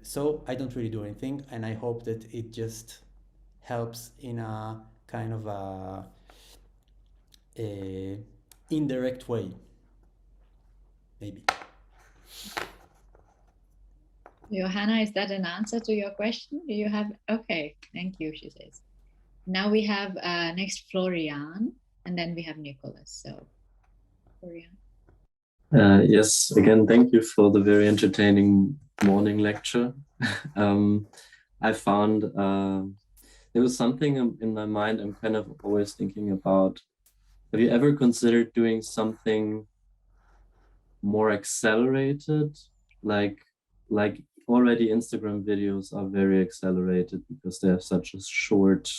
So I don't really do anything, and I hope that it just helps in a kind of a indirect way, maybe. Johanna, is that an answer to your question? Do you have? Okay, thank you, she says. Now we have next Florian, and then we have Nicholas. So, Florian. Yes, again, thank you for the very entertaining morning lecture. I found there was something in my mind I'm kind of always thinking about. Have you ever considered doing something more accelerated? Like already Instagram videos are very accelerated because they have such a short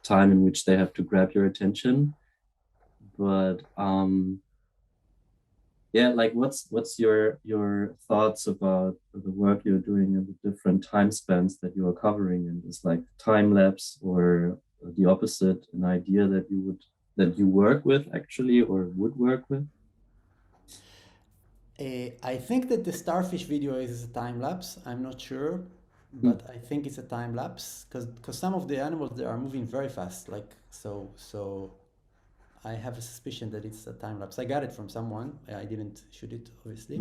time in which they have to grab your attention. But yeah, like what's your thoughts about the work you're doing and the different time spans that you are covering? And is like time lapse or the opposite an idea that you work with actually or would work with? I think that the starfish video is a time lapse. I'm not sure, but I think it's a time lapse because some of the animals, they are moving very fast. Like so I have a suspicion that it's a time lapse. I got it from someone. I didn't shoot it, obviously.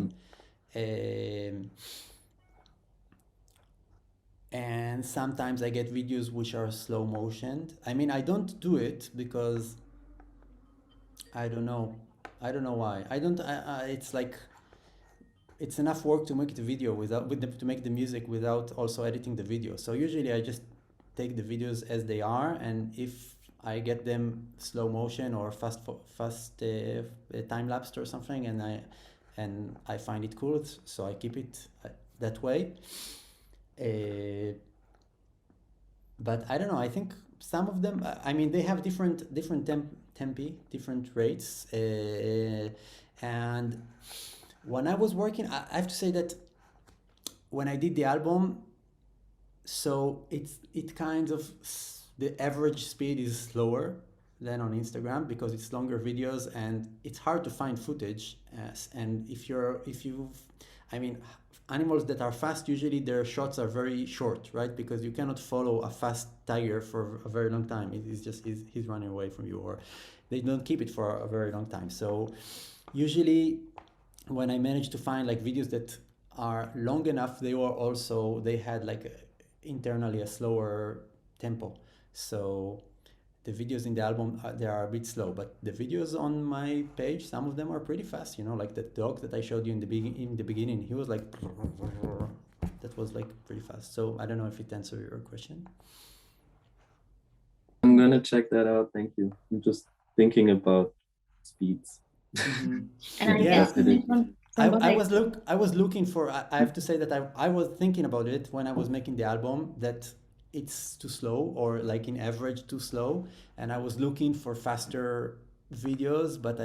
And sometimes I get videos which are slow motioned. I mean, I don't do it because I don't know why. It's like it's enough work to make the video to make the music without also editing the video. So usually I just take the videos as they are, and if I get them slow motion or fast time lapsed or something, and I find it cool, so I keep it that way. But I don't know. I think some of them. I mean, they have different tempi, different rates, and when I was working, I have to say that when I did the album, so it kind of the average speed is slower than on Instagram because it's longer videos and it's hard to find footage. And if you, I mean, animals that are fast, usually their shots are very short, right? Because you cannot follow a fast tiger for a very long time. It is just, he's running away from you, or they don't keep it for a very long time. So usually when I managed to find like videos that are long enough, they had like internally a slower tempo. So the videos in the album, they are a bit slow, but the videos on my page, some of them are pretty fast, you know, like the dog that I showed you in the beginning, he was like, that was like pretty fast. So I don't know if it answered your question. I'm gonna check that out. Thank you. I'm just thinking about speeds. Mm-hmm. And I Yeah. guess from I was looking for, I have to say that I was thinking about it when I was making the album, that it's too slow, or like in average too slow, and I was looking for faster videos, but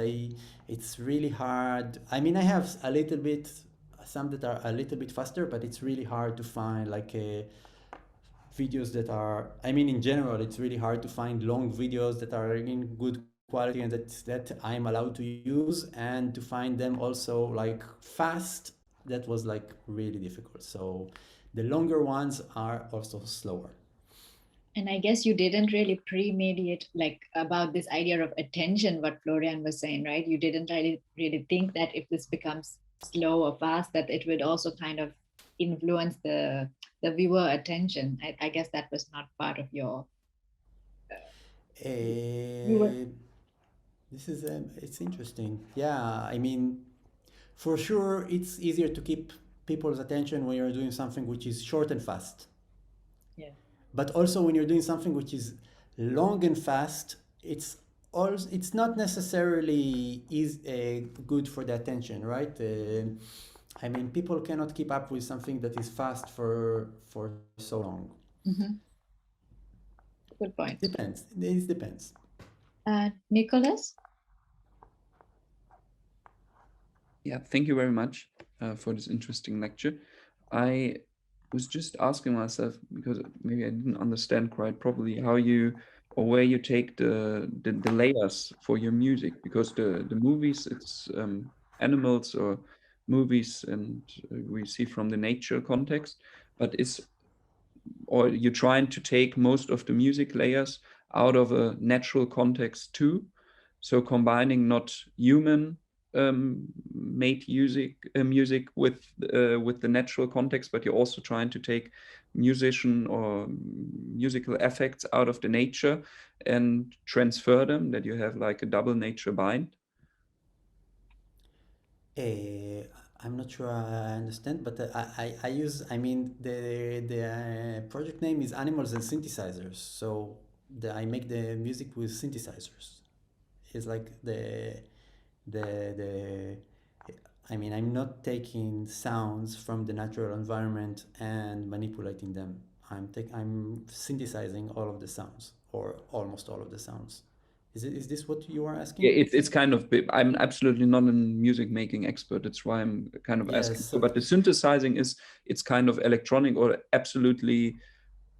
it's really hard. I mean, I have a little bit, some that are a little bit faster, but it's really hard to find like videos that are, I mean, in general, it's really hard to find long videos that are in good quality and that I'm allowed to use, and to find them also like fast, that was like really difficult. So the longer ones are also slower. And I guess you didn't really premeditate like about this idea of attention, what Florian was saying, right? You didn't really think that if this becomes slow or fast, that it would also kind of influence the viewer attention. I guess that was not part of your. This is it's interesting. Yeah, I mean, for sure, it's easier to keep people's attention when you're doing something which is short and fast. Yeah. But also when you're doing something which is long and fast, it's not necessarily good for the attention, right? I mean, people cannot keep up with something that is fast for so long. Mm-hmm. Good point. Depends. It depends. Nicholas? Yeah, thank you very much for this interesting lecture. I was just asking myself, because maybe I didn't understand quite properly, how you or where you take the layers for your music, because the movies, it's animals or movies, and we see from the nature context, but or you're trying to take most of the music layers out of a natural context too, so combining not human made music with the natural context, but you're also trying to take musician or musical effects out of the nature and transfer them, that you have like a double nature bind. I'm not sure I understand, but I mean, the project name is Animals and Synthesizers. So I make the music with synthesizers. It's like I mean, I'm not taking sounds from the natural environment and manipulating them. I'm synthesizing all of the sounds, or almost all of the sounds. Is this what you are asking? Yeah, it's kind of, I'm absolutely not a music making expert. That's why I'm kind of asking. So, but the synthesizing it's kind of electronic or absolutely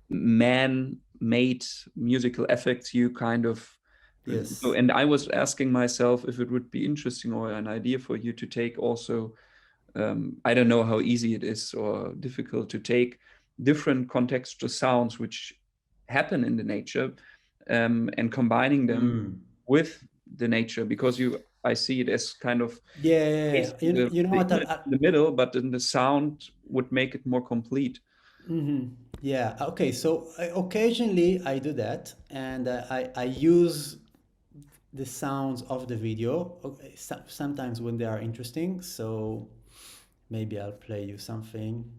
man-made musical effects you kind of. Yes. So, and I was asking myself if it would be interesting or an idea for you to take also, I don't know how easy it is or difficult to take different contextual sounds which happen in the nature, and combining them with the nature, because I see it as kind of you know what, in the middle, but then the sound would make it more complete. Mm-hmm. Yeah. Okay. So occasionally I do that, and I use the sounds of the video. Okay, sometimes when they are interesting. So maybe I'll play you something.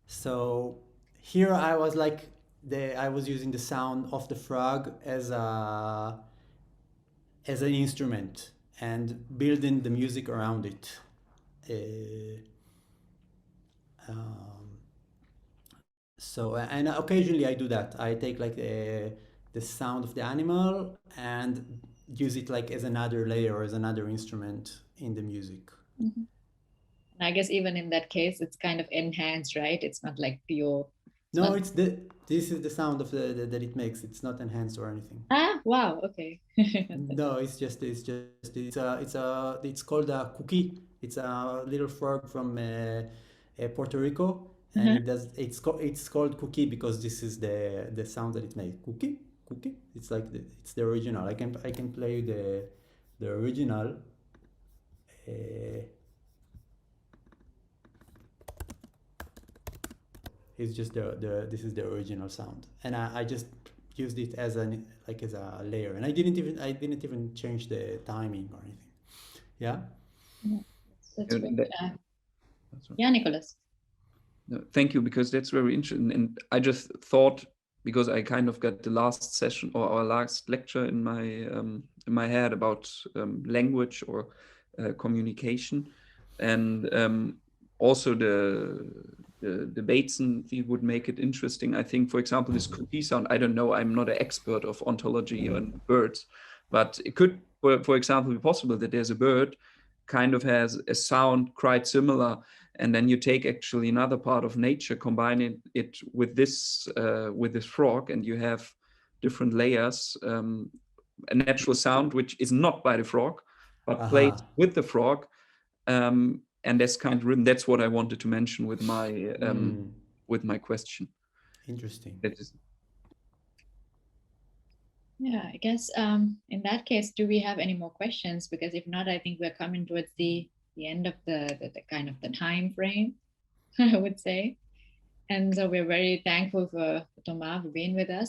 So here I was like I was using the sound of the frog as an instrument and building the music around it. So, and occasionally I do that. I take like the sound of the animal and use it like as another layer or as another instrument in the music. Mm-hmm. I guess even in that case, it's kind of enhanced, right? It's not like pure No, this is the sound of that it makes. It's not enhanced or anything. Ah, wow. Okay. No, it's called a cookie. It's a little frog from Puerto Rico, and it's called cookie because this is the sound that it makes. Cookie, cookie. It's like it's the original. I can play you the original. It's just this is the original sound, and I just used it as a layer, and I didn't even change the timing or anything. Yeah. That's And good. that- Yeah, Nicholas. No, thank you, because that's very interesting. And I just thought, because I kind of got the last session or our last lecture in my head about language or communication, and also the Bateson field would make it interesting. I think, for example, this cookie sound. I don't know. I'm not an expert of ontology on birds, but it could, for example, be possible that there's a bird kind of has a sound quite similar, and then you take actually another part of nature, combining it with this frog, and you have different layers, a natural sound which is not by the frog but played with the frog, and that's kind of rhythm. That's what I wanted to mention with my question. Interesting. That is, Yeah, I guess in that case, do we have any more questions? Because if not, I think we're coming towards the end of the kind of the time frame, I would say. And so we're very thankful for Thomas for being with us.